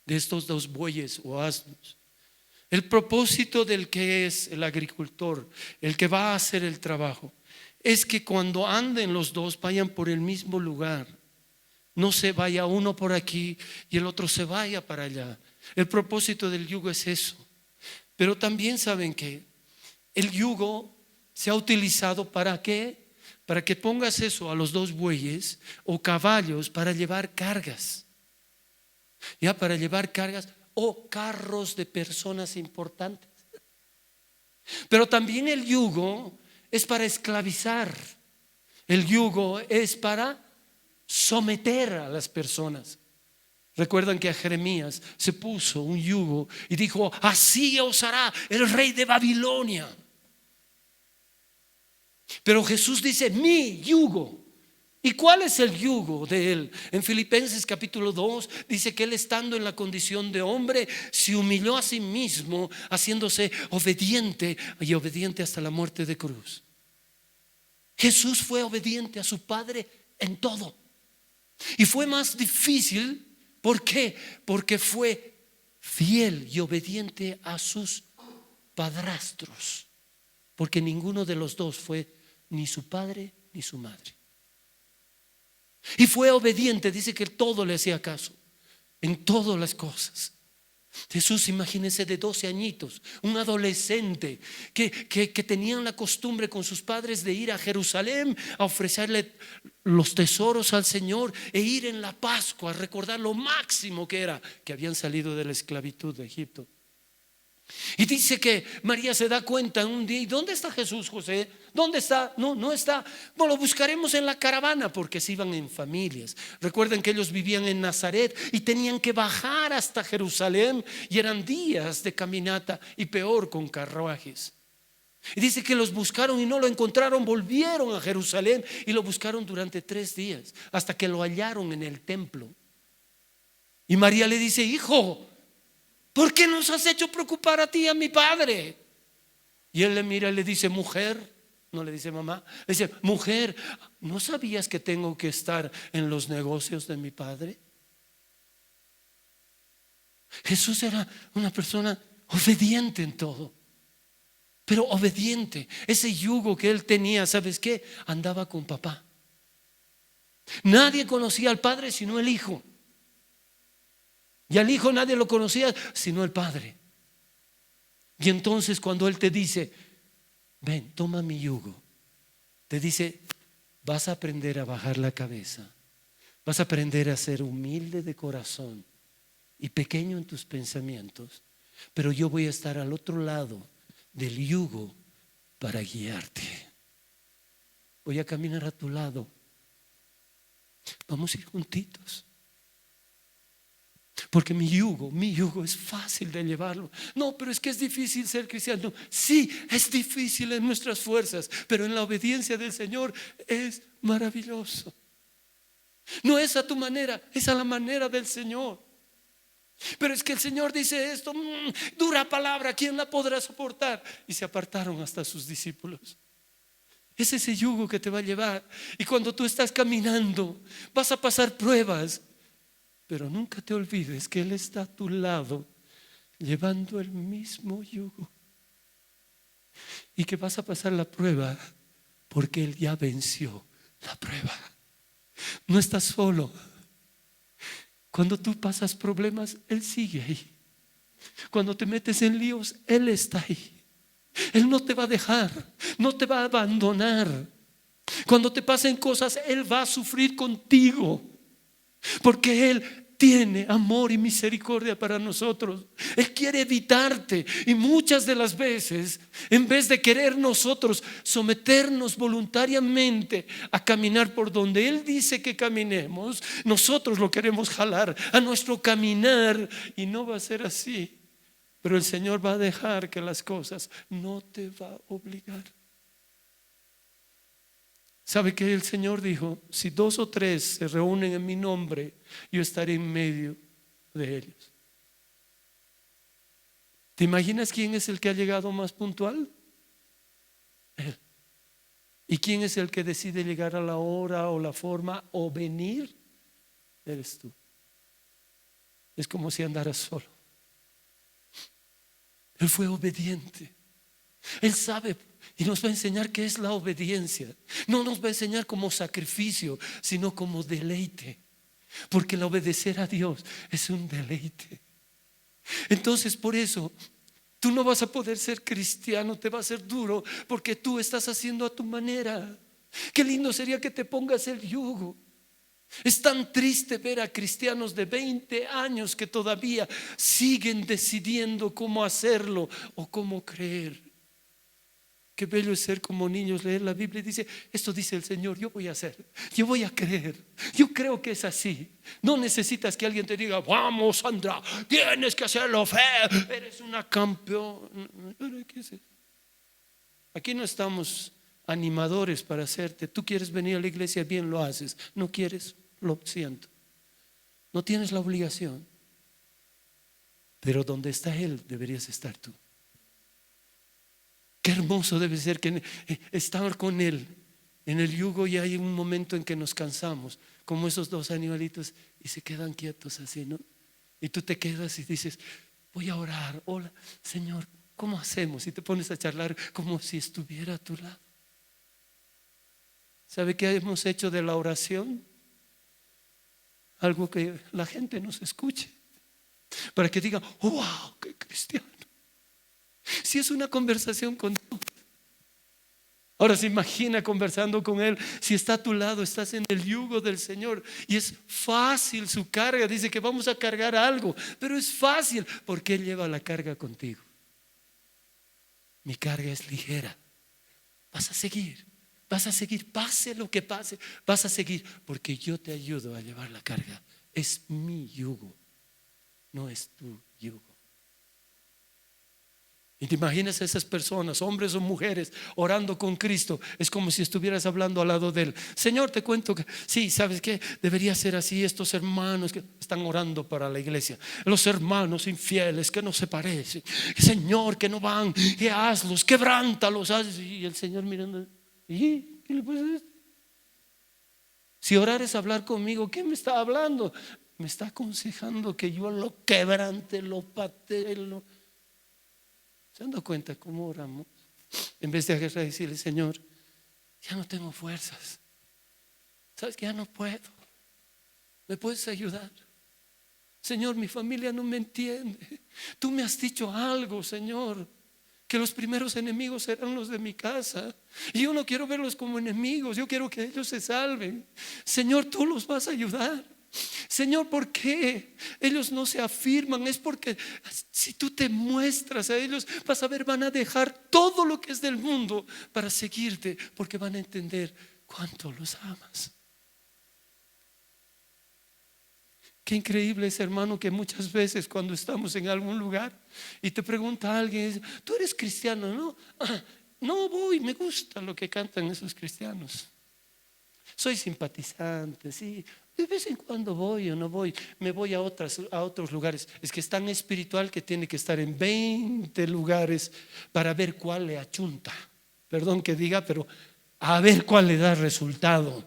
de estos dos bueyes o asnos, el propósito del que es el agricultor, el que va a hacer el trabajo, es que cuando anden los dos vayan por el mismo lugar. No se vaya uno por aquí y el otro se vaya para allá. El propósito del yugo es eso. Pero también saben que el yugo se ha utilizado para qué? Para que pongas eso a los dos bueyes o caballos para llevar cargas. Ya, para llevar cargas o carros de personas importantes. Pero también el yugo es para esclavizar. El yugo es para someter a las personas. Recuerdan que a Jeremías se puso un yugo y dijo: así os hará el rey de Babilonia. Pero Jesús dice: mi yugo. ¿Y cuál es el yugo de él? En Filipenses capítulo 2 dice que él, estando en la condición de hombre, se humilló a sí mismo, haciéndose obediente, y obediente hasta la muerte de cruz. Jesús fue obediente a su Padre en todo. Y fue más difícil. ¿Por qué? Porque fue fiel y obediente a sus padrastros. Porque ninguno de los dos fue ni su padre ni su madre. Y fue obediente, dice que todo le hacía caso en todas las cosas. Jesús, imagínense, de 12 añitos, un adolescente que tenían la costumbre con sus padres de ir a Jerusalén a ofrecerle los tesoros al Señor e ir en la Pascua a recordar lo máximo que era que habían salido de la esclavitud de Egipto. Y dice que María se da cuenta un día: ¿y dónde está Jesús, José? ¿Dónde está? No está. Bueno, lo buscaremos en la caravana, porque se iban en familias. Recuerden que ellos vivían en Nazaret y tenían que bajar hasta Jerusalén, y eran días de caminata, y peor con carruajes. Y dice que los buscaron y no lo encontraron. Volvieron a Jerusalén y lo buscaron durante 3 días, hasta que lo hallaron en el templo. Y María le dice: hijo, ¿por qué nos has hecho preocupar a ti y a mi padre? Y él le mira y le dice: mujer. No le dice mamá, le dice: mujer, ¿no sabías que tengo que estar en los negocios de mi padre? Jesús era una persona obediente en todo. Pero obediente. Ese yugo que él tenía, ¿sabes qué? Andaba con papá. Nadie conocía al padre sino el hijo. Y al hijo nadie lo conocía sino el padre. Y entonces cuando él te dice: ven, toma mi yugo, te dice: vas a aprender a bajar la cabeza, vas a aprender a ser humilde de corazón y pequeño en tus pensamientos, pero yo voy a estar al otro lado del yugo para guiarte. Voy a caminar a tu lado. Vamos a ir juntitos. Porque mi yugo es fácil de llevarlo. No, pero es que es difícil ser cristiano. Sí, es difícil en nuestras fuerzas, pero en la obediencia del Señor es maravilloso. No es a tu manera, es a la manera del Señor. Pero es que el Señor dice esto: dura palabra, ¿quién la podrá soportar? Y se apartaron hasta sus discípulos. Es ese yugo que te va a llevar. Y cuando tú estás caminando, vas a pasar pruebas, pero nunca te olvides que Él está a tu lado llevando el mismo yugo, y que vas a pasar la prueba porque Él ya venció la prueba. No estás solo. Cuando tú pasas problemas, Él sigue ahí. Cuando te metes en líos, Él está ahí. Él no te va a dejar, no te va a abandonar. Cuando te pasen cosas, Él va a sufrir contigo, porque Él tiene amor y misericordia para nosotros. Él quiere evitarte. Y muchas de las veces, en vez de querer nosotros someternos voluntariamente a caminar por donde Él dice que caminemos, nosotros lo queremos jalar a nuestro caminar, y no va a ser así. Pero el Señor va a dejar que las cosas, no te va a obligar. ¿Sabe que el Señor dijo: si 2 o 3 se reúnen en mi nombre, yo estaré en medio de ellos? ¿Te imaginas quién es el que ha llegado más puntual? Él. ¿Y quién es el que decide llegar a la hora o la forma o venir? Eres tú. Es como si andaras solo. Él fue obediente. Él sabe y nos va a enseñar qué es la obediencia. No nos va a enseñar como sacrificio, sino como deleite. Porque el obedecer a Dios es un deleite. Entonces, por eso, Tú no vas a poder ser cristiano, te va a ser duro porque tú estás haciendo a tu manera. Qué lindo sería que te pongas el yugo. Es tan triste ver a cristianos de 20 años que todavía siguen decidiendo cómo hacerlo o cómo creer. Qué bello es ser como niños, leer la Biblia y dice: esto dice el Señor, yo voy a hacer, yo voy a creer, yo creo que es así. No necesitas que alguien te diga: vamos, Sandra, tienes que hacerlo, fe, eres una campeona. ¿Qué es eso? Aquí no estamos animadores para hacerte. Tú quieres venir a la iglesia, bien lo haces. No quieres, lo siento. No tienes la obligación. Pero donde está Él, deberías estar tú. Qué hermoso debe ser que estar con Él en el yugo, y hay un momento en que nos cansamos, como esos dos animalitos, y se quedan quietos así, ¿no? Y tú te quedas y dices: voy a orar. Hola, Señor, ¿cómo hacemos? Y te pones a charlar como si estuviera a tu lado. ¿Sabe qué hemos hecho de la oración? Algo que la gente nos escuche, para que diga: oh, wow, qué cristiano. Si es una conversación con Dios. Ahora se imagina conversando con Él. Si está a tu lado, estás en el yugo del Señor y es fácil su carga. Dice que vamos a cargar algo, pero es fácil porque Él lleva la carga contigo. Mi carga es ligera. Vas a seguir, pase lo que pase, vas a seguir, porque yo te ayudo a llevar la carga. Es mi yugo, no es tu yugo. Y te imaginas a esas personas, hombres o mujeres, orando con Cristo. Es como si estuvieras hablando al lado de Él. Señor, te cuento que sí, ¿sabes qué? Debería ser así. Estos hermanos que están orando para la iglesia, los hermanos infieles que no se parecen, Señor, que no van, que hazlos, quebrántalos. Y el Señor mirando: ¿y qué le puedes decir? Si orar es hablar conmigo, ¿qué me está hablando? Me está aconsejando que yo lo quebrante, lo patee, ¿Se han dado cuenta cómo oramos? En vez de agarrar y decirle: Señor, ya no tengo fuerzas, sabes que ya no puedo, ¿me puedes ayudar? Señor, mi familia no me entiende. Tú me has dicho algo, Señor, que los primeros enemigos serán los de mi casa, y yo no quiero verlos como enemigos, yo quiero que ellos se salven. Señor, tú los vas a ayudar. Señor, ¿por qué ellos no se afirman? Es porque si tú te muestras a ellos, vas a ver, van a dejar todo lo que es del mundo para seguirte, porque van a entender cuánto los amas. Qué increíble es, hermano, que muchas veces cuando estamos en algún lugar y te pregunta alguien: ¿tú eres cristiano? No, no voy, me gusta lo que cantan esos cristianos, soy simpatizante, sí. De vez en cuando voy o no voy, me voy a otros lugares. Es que es tan espiritual que tiene que estar en 20 lugares para ver cuál le achunta. Perdón que diga, pero a ver cuál le da resultado.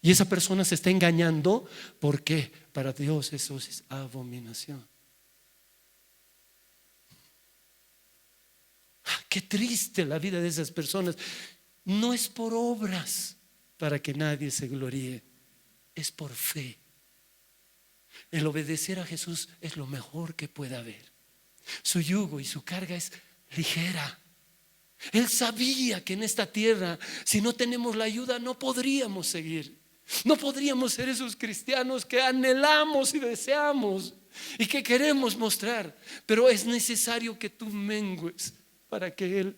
Y esa persona se está engañando, porque para Dios eso es abominación. Qué triste la vida de esas personas. No es por obras para que nadie se gloríe, es por fe. El obedecer a Jesús es lo mejor que puede haber. Su yugo y su carga es ligera. Él sabía que en esta tierra, si no tenemos la ayuda, no podríamos seguir. No podríamos ser esos cristianos que anhelamos y deseamos y que queremos mostrar. Pero es necesario que tú mengues para que Él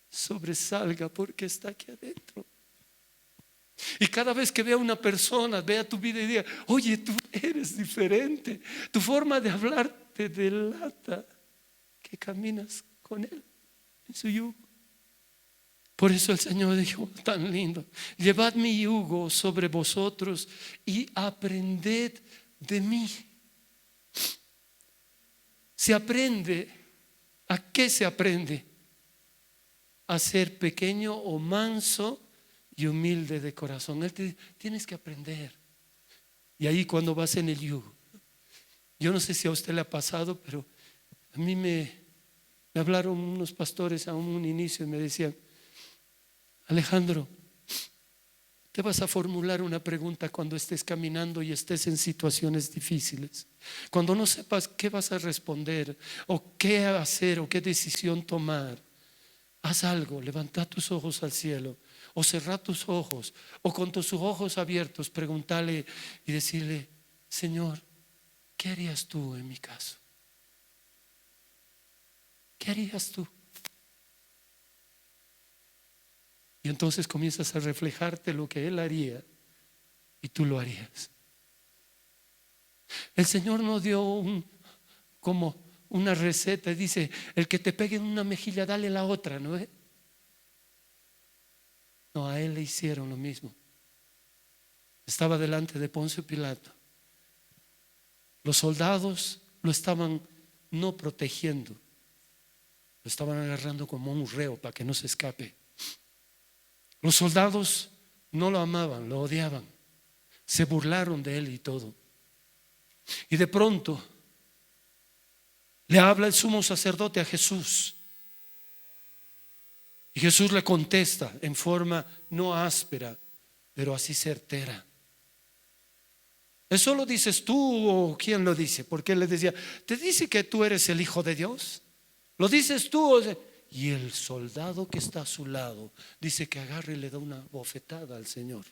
sobresalga, porque está aquí adentro. Y cada vez que vea una persona, vea tu vida y diga: oye, tú eres diferente, tu forma de hablar te delata que caminas con Él en su yugo. Por eso el Señor dijo tan lindo: llevad mi yugo sobre vosotros y aprended de mí. Se aprende. ¿A qué se aprende? A ser pequeño o manso y humilde de corazón. Él te dice: tienes que aprender. Y ahí cuando vas en el yugo, yo no sé si a usted le ha pasado, pero a mí me hablaron unos pastores a un inicio y me decían: Alejandro, te vas a formular una pregunta cuando estés caminando y estés en situaciones difíciles. Cuando no sepas qué vas a responder o qué hacer o qué decisión tomar, haz algo, levanta tus ojos al cielo o cerrá tus ojos o con tus ojos abiertos pregúntale y decirle: Señor, ¿qué harías tú en mi caso? ¿Qué harías tú? Y entonces comienzas a reflejarte lo que Él haría y tú lo harías. El Señor nos dio como una receta. Dice: el que te pegue en una mejilla, dale la otra, ¿no es? No, a Él le hicieron lo mismo. Estaba delante de Poncio Pilato. Los soldados lo estaban no protegiendo, lo estaban agarrando como un reo para que no se escape. Los soldados no lo amaban, lo odiaban, se burlaron de él y todo. Y de pronto le habla el sumo sacerdote a Jesús. Y Jesús le contesta en forma no áspera, pero así certera. ¿Eso lo dices tú o quién lo dice? Porque él le decía: ¿te dice que tú eres el Hijo de Dios? ¿Lo dices tú? Y el soldado que está a su lado dice que agarra y le da una bofetada al Señor,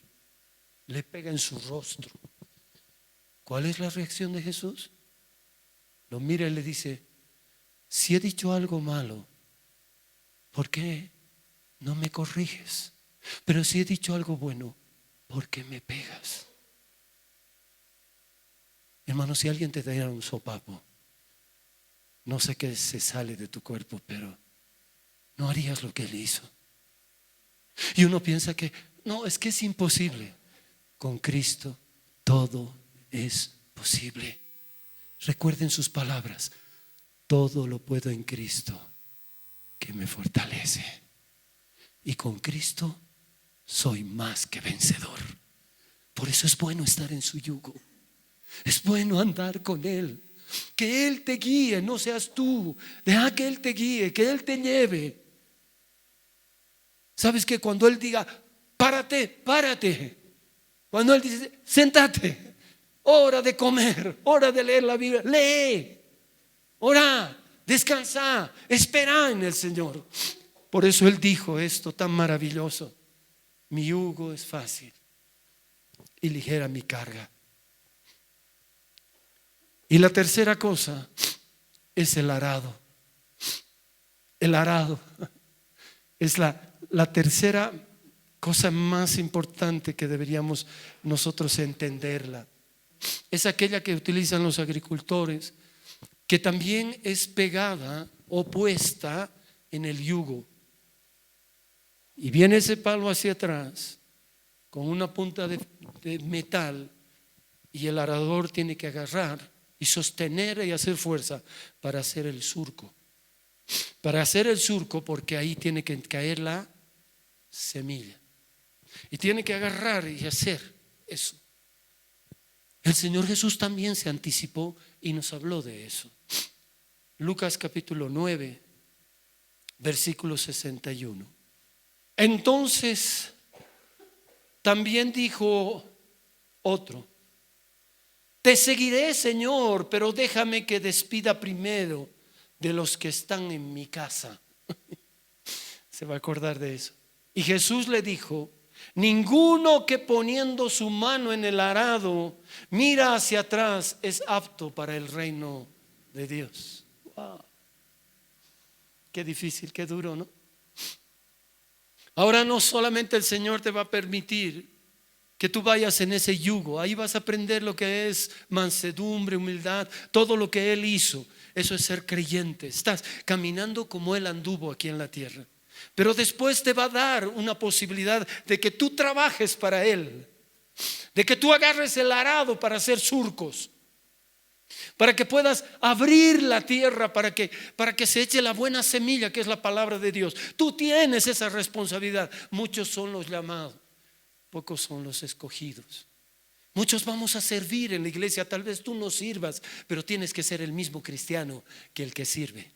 le pega en su rostro. ¿Cuál es la reacción de Jesús? Lo mira y le dice: si he dicho algo malo, ¿por qué no me corriges? Pero si he dicho algo bueno, ¿por qué me pegas? Hermano, si alguien te diera un sopapo, no sé qué se sale de tu cuerpo, pero no harías lo que él hizo. Y uno piensa que no, es que es imposible. Con Cristo todo es posible. Recuerden sus palabras: todo lo puedo en Cristo que me fortalece. Y con Cristo soy más que vencedor. Por eso es bueno estar en su yugo. Es bueno andar con Él. Que Él te guíe, no seas tú. Deja que Él te guíe, que Él te lleve. ¿Sabes que cuando Él diga párate, párate? Cuando Él dice siéntate, hora de comer, hora de leer la Biblia, lee, ora, descansa, espera en el Señor. Por eso Él dijo esto tan maravilloso: mi yugo es fácil y ligera mi carga. Y la tercera cosa es el arado. El arado es la tercera cosa más importante que deberíamos nosotros entenderla. Es aquella que utilizan los agricultores, que también es pegada o puesta en el yugo. Y viene ese palo hacia atrás con una punta de metal, y el arador tiene que agarrar y sostener y hacer fuerza para hacer el surco. Para hacer el surco, porque ahí tiene que caer la semilla. Y tiene que agarrar y hacer eso. El Señor Jesús también se anticipó y nos habló de eso. Lucas capítulo 9, versículo 61. Entonces también dijo otro: te seguiré, Señor, pero déjame que despida primero de los que están en mi casa. Se va a acordar de eso. Y Jesús le dijo: ninguno que poniendo su mano en el arado mira hacia atrás es apto para el reino de Dios. Wow. Qué difícil, qué duro, ¿no? Ahora no solamente el Señor te va a permitir que tú vayas en ese yugo, ahí vas a aprender lo que es mansedumbre, humildad, todo lo que Él hizo. Eso es ser creyente. Estás caminando como Él anduvo aquí en la tierra. Pero después te va a dar una posibilidad de que tú trabajes para Él, de que tú agarres el arado para hacer surcos, para que puedas abrir la tierra, para que se eche la buena semilla que es la palabra de Dios. Tú tienes esa responsabilidad. Muchos son los llamados, pocos son los escogidos. Muchos vamos a servir en la iglesia. Tal vez tú no sirvas, pero tienes que ser el mismo cristiano que el que sirve.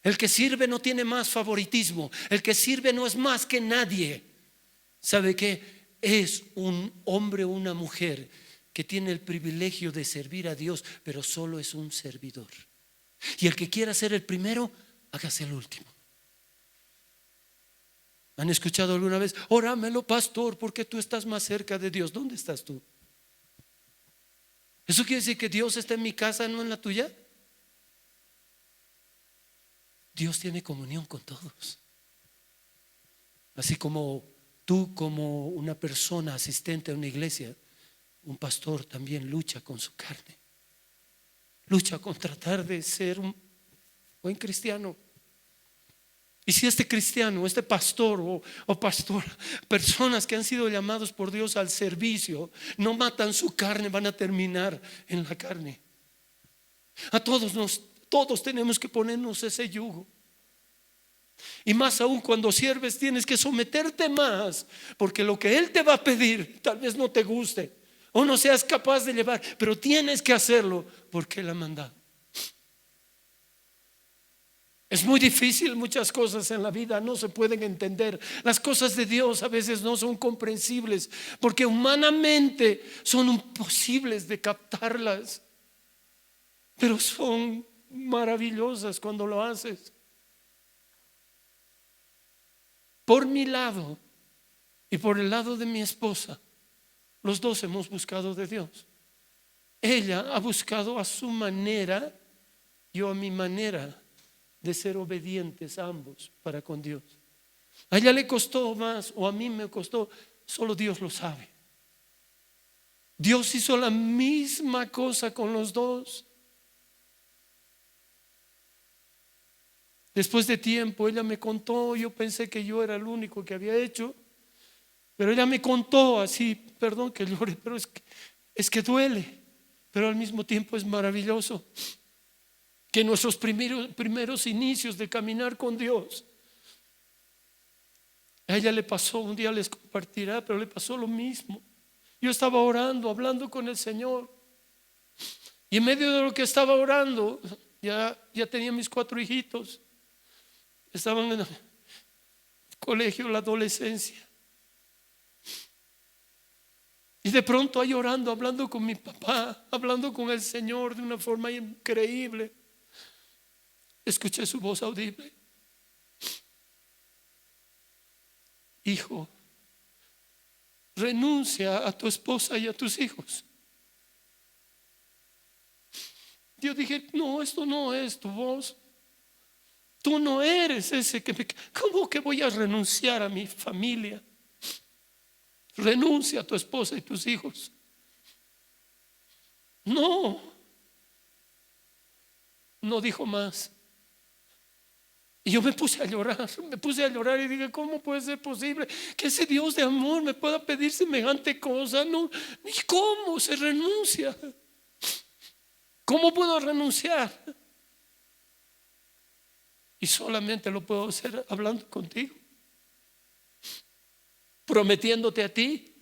El que sirve no tiene más favoritismo. El que sirve no es más que nadie. ¿Sabe qué? es un hombre o una mujer que tiene el privilegio de servir a Dios, pero solo es un servidor. Y el que quiera ser el primero, hágase el último. ¿Han escuchado alguna vez? Óramelo, pastor, porque tú estás más cerca de Dios. ¿Dónde estás tú? ¿Eso quiere decir que Dios está en mi casa, no en la tuya? Dios tiene comunión con todos. Así como tú, como una persona asistente a una iglesia, un pastor también lucha con su carne. Lucha con tratar de ser un buen cristiano. Y si este cristiano, este pastor o pastora, personas que han sido llamados por Dios al servicio, no matan su carne, van a terminar en la carne. A todos tenemos que ponernos ese yugo. Y más aún cuando sirves tienes que someterte más, porque lo que Él te va a pedir tal vez no te guste o no seas capaz de llevar, pero tienes que hacerlo porque Él ha mandado. Es muy difícil, muchas cosas en la vida no se pueden entender. Las cosas de Dios a veces no son comprensibles porque humanamente son imposibles de captarlas, pero son maravillosas cuando lo haces. Por mi lado y por el lado de mi esposa, los dos hemos buscado de Dios. Ella ha buscado a su manera, yo a mi manera de ser obedientes ambos para con Dios. A ella le costó más o a mí me costó, solo Dios lo sabe. Dios hizo la misma cosa con los dos. Después de tiempo ella me contó, yo pensé que yo era el único que había hecho, pero ella me contó así, perdón que llore, pero es que duele, pero al mismo tiempo es maravilloso. Que nuestros primeros inicios de caminar con Dios, a ella le pasó, un día les compartirá, pero le pasó lo mismo. Yo estaba orando, hablando con el Señor, y en medio de lo que estaba orando, ya tenía mis 4 hijitos, estaban en el colegio, la adolescencia. Y de pronto ahí orando, hablando con mi papá, hablando con el Señor de una forma increíble, escuché su voz audible: hijo, renuncia a tu esposa y a tus hijos. Yo dije, no, esto no es tu voz. Tú no eres ese que ¿cómo que voy a renunciar a mi familia? Renuncia a tu esposa y tus hijos. No dijo más. Y yo me puse a llorar y dije, ¿cómo puede ser posible que ese Dios de amor me pueda pedir semejante cosa? No, ¿y cómo se renuncia? ¿Cómo puedo renunciar? Y solamente lo puedo hacer hablando contigo, prometiéndote a ti.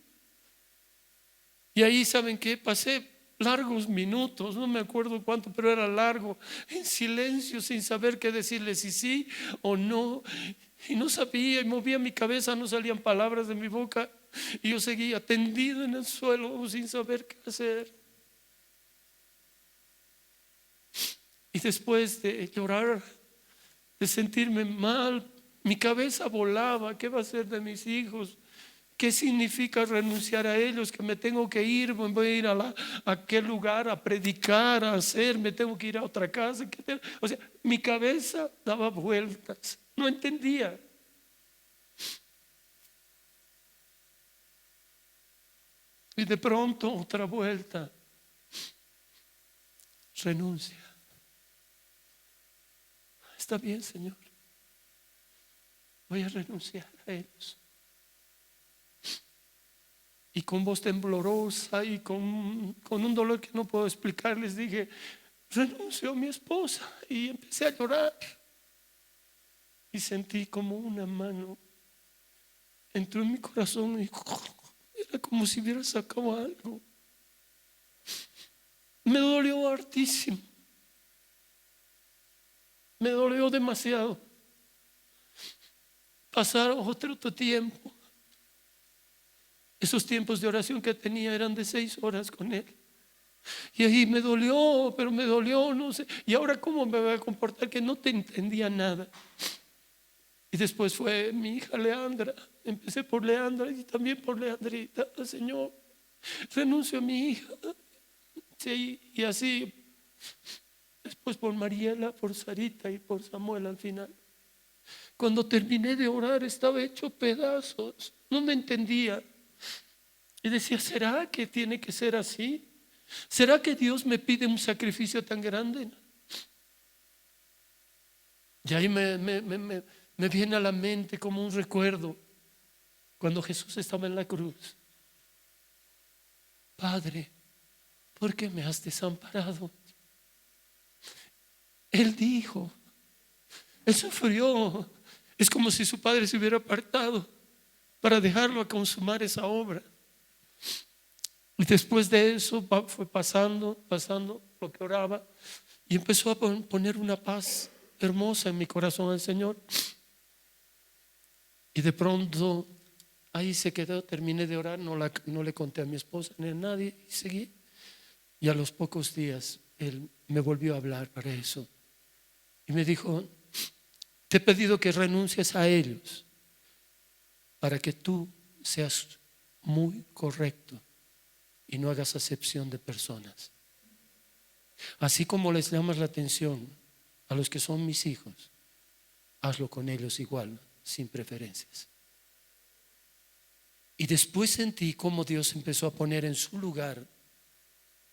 Y ahí, ¿saben qué? Pasé largos minutos, no me acuerdo cuánto, pero era largo, en silencio, sin saber qué decirle, si sí o no. Y no sabía, y movía mi cabeza, no salían palabras de mi boca, y yo seguía tendido en el suelo sin saber qué hacer. Y después de llorar, de sentirme mal, mi cabeza volaba. ¿Qué va a ser de mis hijos? ¿Qué significa renunciar a ellos? Que me tengo que ir, me voy a ir a aquel lugar a predicar, a hacer, me tengo que ir a otra casa. O sea, mi cabeza daba vueltas, no entendía. Y de pronto otra vuelta, renuncia. Está bien, Señor, voy a renunciar a ellos. Y con voz temblorosa y con un dolor que no puedo explicar, les dije, renuncio a mi esposa. Y empecé a llorar. Y sentí como una mano entró en mi corazón y era como si hubiera sacado algo. Me dolió hartísimo. Me dolió demasiado. Pasar otro tiempo. Esos tiempos de oración que tenía eran de 6 horas con Él. Y ahí me dolió, pero me dolió, no sé. Y ahora cómo me voy a comportar que no te entendía nada. Y después fue mi hija Leandra. Empecé por Leandra y también por Leandrita. Señor, renuncio a mi hija. Sí, y así. Después por Mariela, por Sarita y por Samuel al final. Cuando terminé de orar estaba hecho pedazos. No me entendía. Y decía, ¿será que tiene que ser así? ¿Será que Dios me pide un sacrificio tan grande? Y ahí me viene a la mente como un recuerdo cuando Jesús estaba en la cruz. Padre, ¿por qué me has desamparado? Él dijo, Él sufrió. Es como si su padre se hubiera apartado para dejarlo a consumar esa obra. Y después de eso fue pasando lo que oraba, y empezó a poner una paz hermosa en mi corazón al Señor. Y de pronto ahí se quedó, terminé de orar, no le conté a mi esposa ni a nadie y seguí. Y a los pocos días Él me volvió a hablar para eso. Y me dijo, te he pedido que renuncies a ellos para que tú seas muy correcto y no hagas acepción de personas. Así como les llamas la atención a los que son mis hijos, hazlo con ellos igual, sin preferencias. Y después sentí cómo Dios empezó a poner en su lugar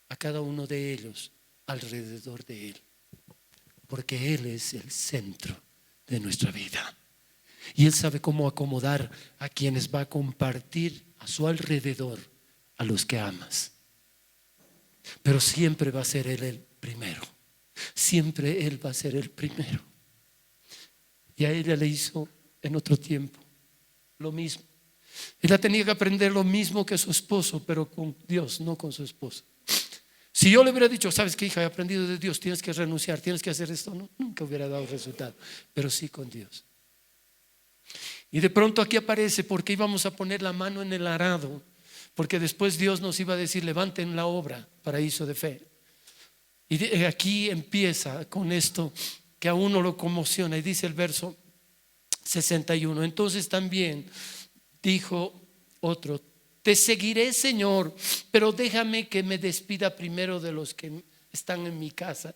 a cada uno de ellos alrededor de Él, porque Él es el centro de nuestra vida. Y Él sabe cómo acomodar a quienes va a compartir a su alrededor, a los que amas. Pero siempre va a ser Él el primero. Siempre Él va a ser el primero. Y a ella le hizo en otro tiempo lo mismo. Ella tenía que aprender lo mismo que su esposo, pero con Dios, no con su esposo. Si yo le hubiera dicho, ¿sabes qué, hija? He aprendido de Dios, tienes que renunciar, tienes que hacer esto, no, nunca hubiera dado resultado. Pero sí con Dios. Y de pronto aquí aparece porque íbamos a poner la mano en el arado, porque después Dios nos iba a decir, levanten la obra, paraíso de fe. Y aquí empieza con esto que a uno lo conmociona, y dice el verso 61. Entonces también dijo otro, te seguiré, Señor, pero déjame que me despida primero de los que están en mi casa.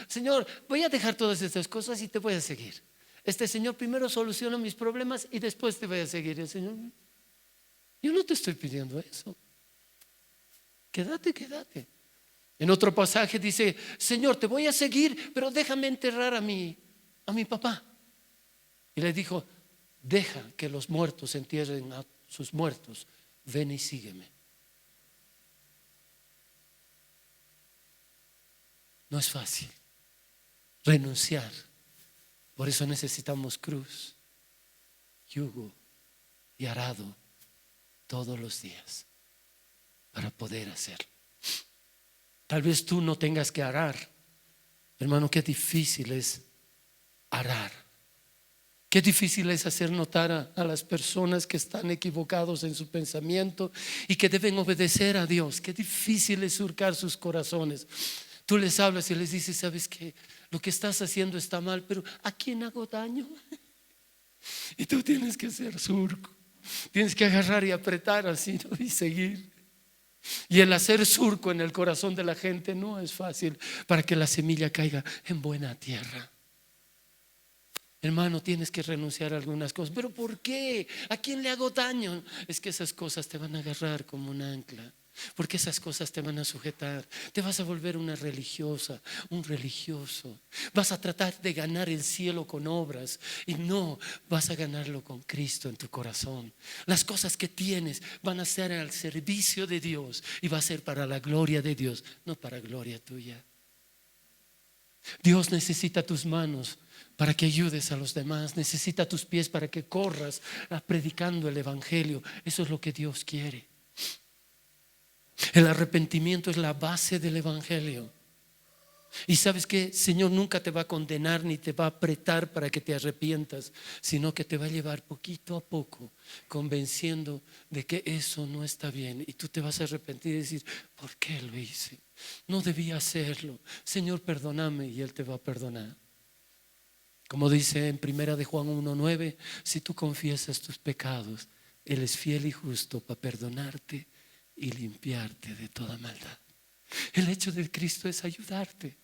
Señor, voy a dejar todas estas cosas y te voy a seguir. Señor, primero soluciona mis problemas y después te voy a seguir. El Señor, yo no te estoy pidiendo eso. Quédate. En otro pasaje dice, Señor, te voy a seguir, pero déjame enterrar a mi papá. Y le dijo, deja que los muertos entierren a sus muertos, ven y sígueme. No es fácil renunciar. Por eso necesitamos cruz, yugo y arado todos los días para poder hacerlo. Tal vez tú no tengas que arar. Hermano, qué difícil es arar. Qué difícil es hacer notar a las personas que están equivocados en su pensamiento y que deben obedecer a Dios. Qué difícil es surcar sus corazones. Tú les hablas y les dices, ¿sabes qué? Lo que estás haciendo está mal, pero ¿a quién hago daño? Y tú tienes que hacer surco. Tienes que agarrar y apretar así, ¿no? Y seguir. Y el hacer surco en el corazón de la gente no es fácil para que la semilla caiga en buena tierra. Hermano, tienes que renunciar a algunas cosas. ¿Pero por qué? ¿A quién le hago daño? Es que esas cosas te van a agarrar como un ancla, porque esas cosas te van a sujetar. Te vas a volver una religiosa, un religioso. Vas a tratar de ganar el cielo con obras y no, vas a ganarlo con Cristo en tu corazón. Las cosas que tienes van a ser al servicio de Dios y va a ser para la gloria de Dios, no para gloria tuya. Dios necesita tus manos para que ayudes a los demás. Necesita tus pies para que corras predicando el evangelio. Eso es lo que Dios quiere. El arrepentimiento es la base del evangelio. Y sabes que Señor nunca te va a condenar ni te va a apretar para que te arrepientas, sino que te va a llevar poquito a poco, convenciendo de que eso no está bien. Y tú te vas a arrepentir y decir: ¿por qué lo hice? No debía hacerlo. Señor, perdóname, y Él te va a perdonar. Como dice en primera de Juan 1:9, si tú confiesas tus pecados, Él es fiel y justo para perdonarte y limpiarte de toda maldad. El hecho de Cristo es ayudarte,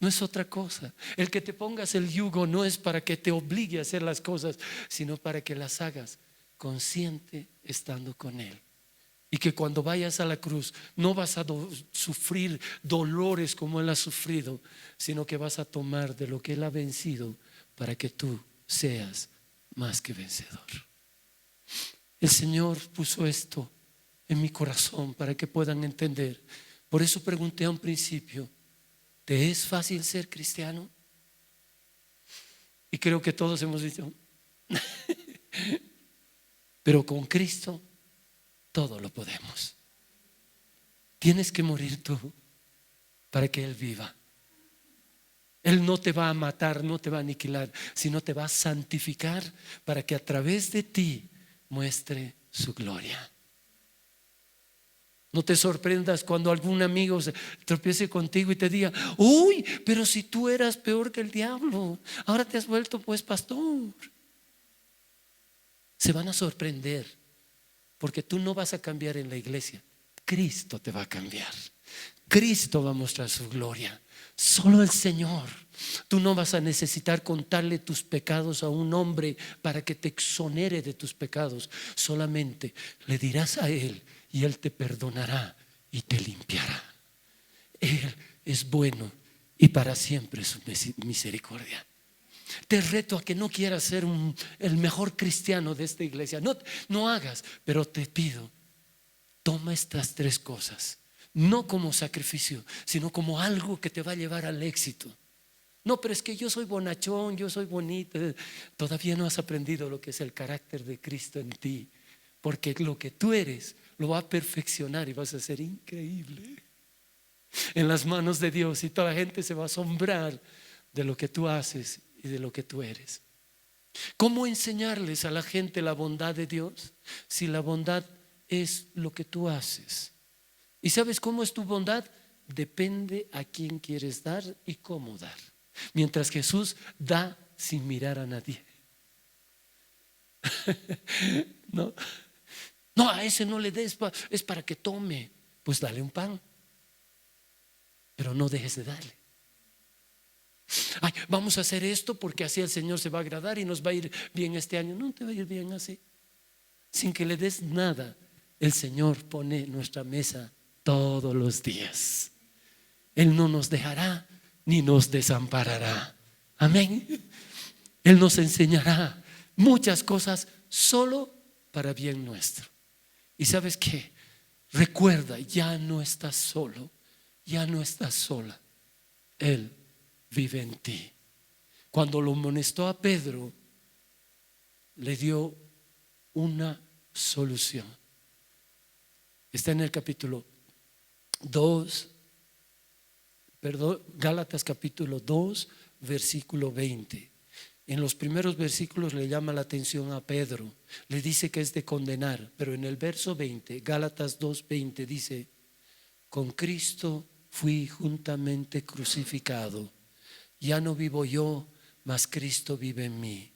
no es otra cosa. El que te pongas el yugo no es para que te obligue a hacer las cosas, sino para que las hagas consciente estando con Él. Y que cuando vayas a la cruz no vas a sufrir dolores como Él ha sufrido, sino que vas a tomar de lo que Él ha vencido para que tú seas más que vencedor. El Señor puso esto en mi corazón para que puedan entender. Por eso pregunté a un principio: ¿te es fácil ser cristiano? Y creo que todos hemos dicho pero con Cristo todo lo podemos. Tienes que morir tú para que Él viva. Él no te va a matar, no te va a aniquilar, sino te va a santificar para que a través de ti muestre su gloria. No te sorprendas cuando algún amigo se tropiece contigo y te diga: uy, pero si tú eras peor que el diablo, ahora te has vuelto pues pastor. Se van a sorprender, porque tú no vas a cambiar en la iglesia. Cristo te va a cambiar. Cristo va a mostrar su gloria. Solo el Señor. Tú no vas a necesitar contarle tus pecados a un hombre para que te exonere de tus pecados. Solamente le dirás a Él y Él te perdonará y te limpiará. Él es bueno y para siempre su misericordia. Te reto a que no quieras ser el mejor cristiano de esta iglesia. No hagas, pero te pido, toma estas 3 cosas, no como sacrificio, sino como algo que te va a llevar al éxito. No, pero es que yo soy bonachón, yo soy bonito. Todavía no has aprendido lo que es el carácter de Cristo en ti, porque lo que tú eres lo va a perfeccionar y vas a ser increíble en las manos de Dios, y toda la gente se va a asombrar de lo que tú haces y de lo que tú eres. ¿Cómo enseñarles a la gente la bondad de Dios si la bondad es lo que tú haces? ¿Y sabes cómo es tu bondad? Depende a quién quieres dar y cómo dar. Mientras Jesús da sin mirar a nadie. No, a ese no le des, es para que tome. Pues dale un pan, pero no dejes de darle. Ay, vamos a hacer esto porque así el Señor se va a agradar y nos va a ir bien este año. No te va a ir bien así. Sin que le des nada, el Señor pone nuestra mesa todos los días. Él no nos dejará ni nos desamparará. Amén. Él nos enseñará muchas cosas solo para bien nuestro. Y sabes qué, recuerda, ya no estás solo, ya no estás sola. Él vive en ti. Cuando lo amonestó a Pedro, le dio una solución. Está en el capítulo 2, Gálatas capítulo 2, versículo 20. En los primeros versículos le llama la atención a Pedro, le dice que es de condenar, pero en el verso 20, Gálatas 2:20 dice: con Cristo fui juntamente crucificado. Ya no vivo yo, mas Cristo vive en mí.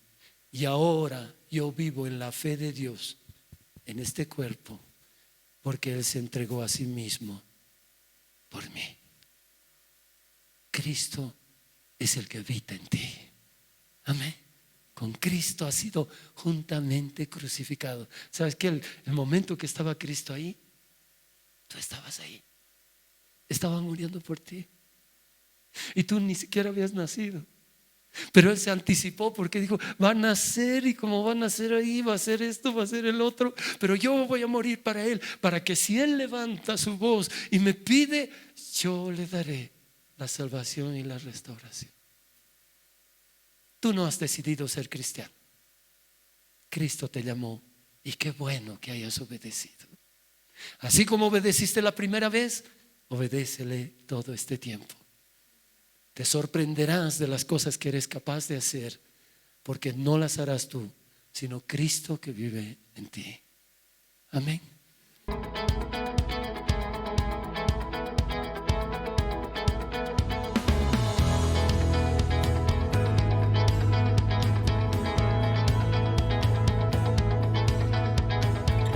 Y ahora yo vivo en la fe de Dios en este cuerpo, porque Él se entregó a sí mismo por mí. Cristo es el que habita en ti. Amén. Con Cristo has sido juntamente crucificado. ¿Sabes qué? El momento que estaba Cristo ahí, tú estabas ahí. Estaban muriendo por ti. Y tú ni siquiera habías nacido. Pero Él se anticipó porque dijo: va a nacer, y como va a nacer ahí, va a hacer esto, va a hacer el otro. Pero yo voy a morir para Él, para que si Él levanta su voz y me pide, yo le daré la salvación y la restauración. Tú no has decidido ser cristiano. Cristo te llamó, y qué bueno que hayas obedecido. Así como obedeciste la primera vez, obedécele todo este tiempo. Te sorprenderás de las cosas que eres capaz de hacer, porque no las harás tú, sino Cristo que vive en ti. Amén.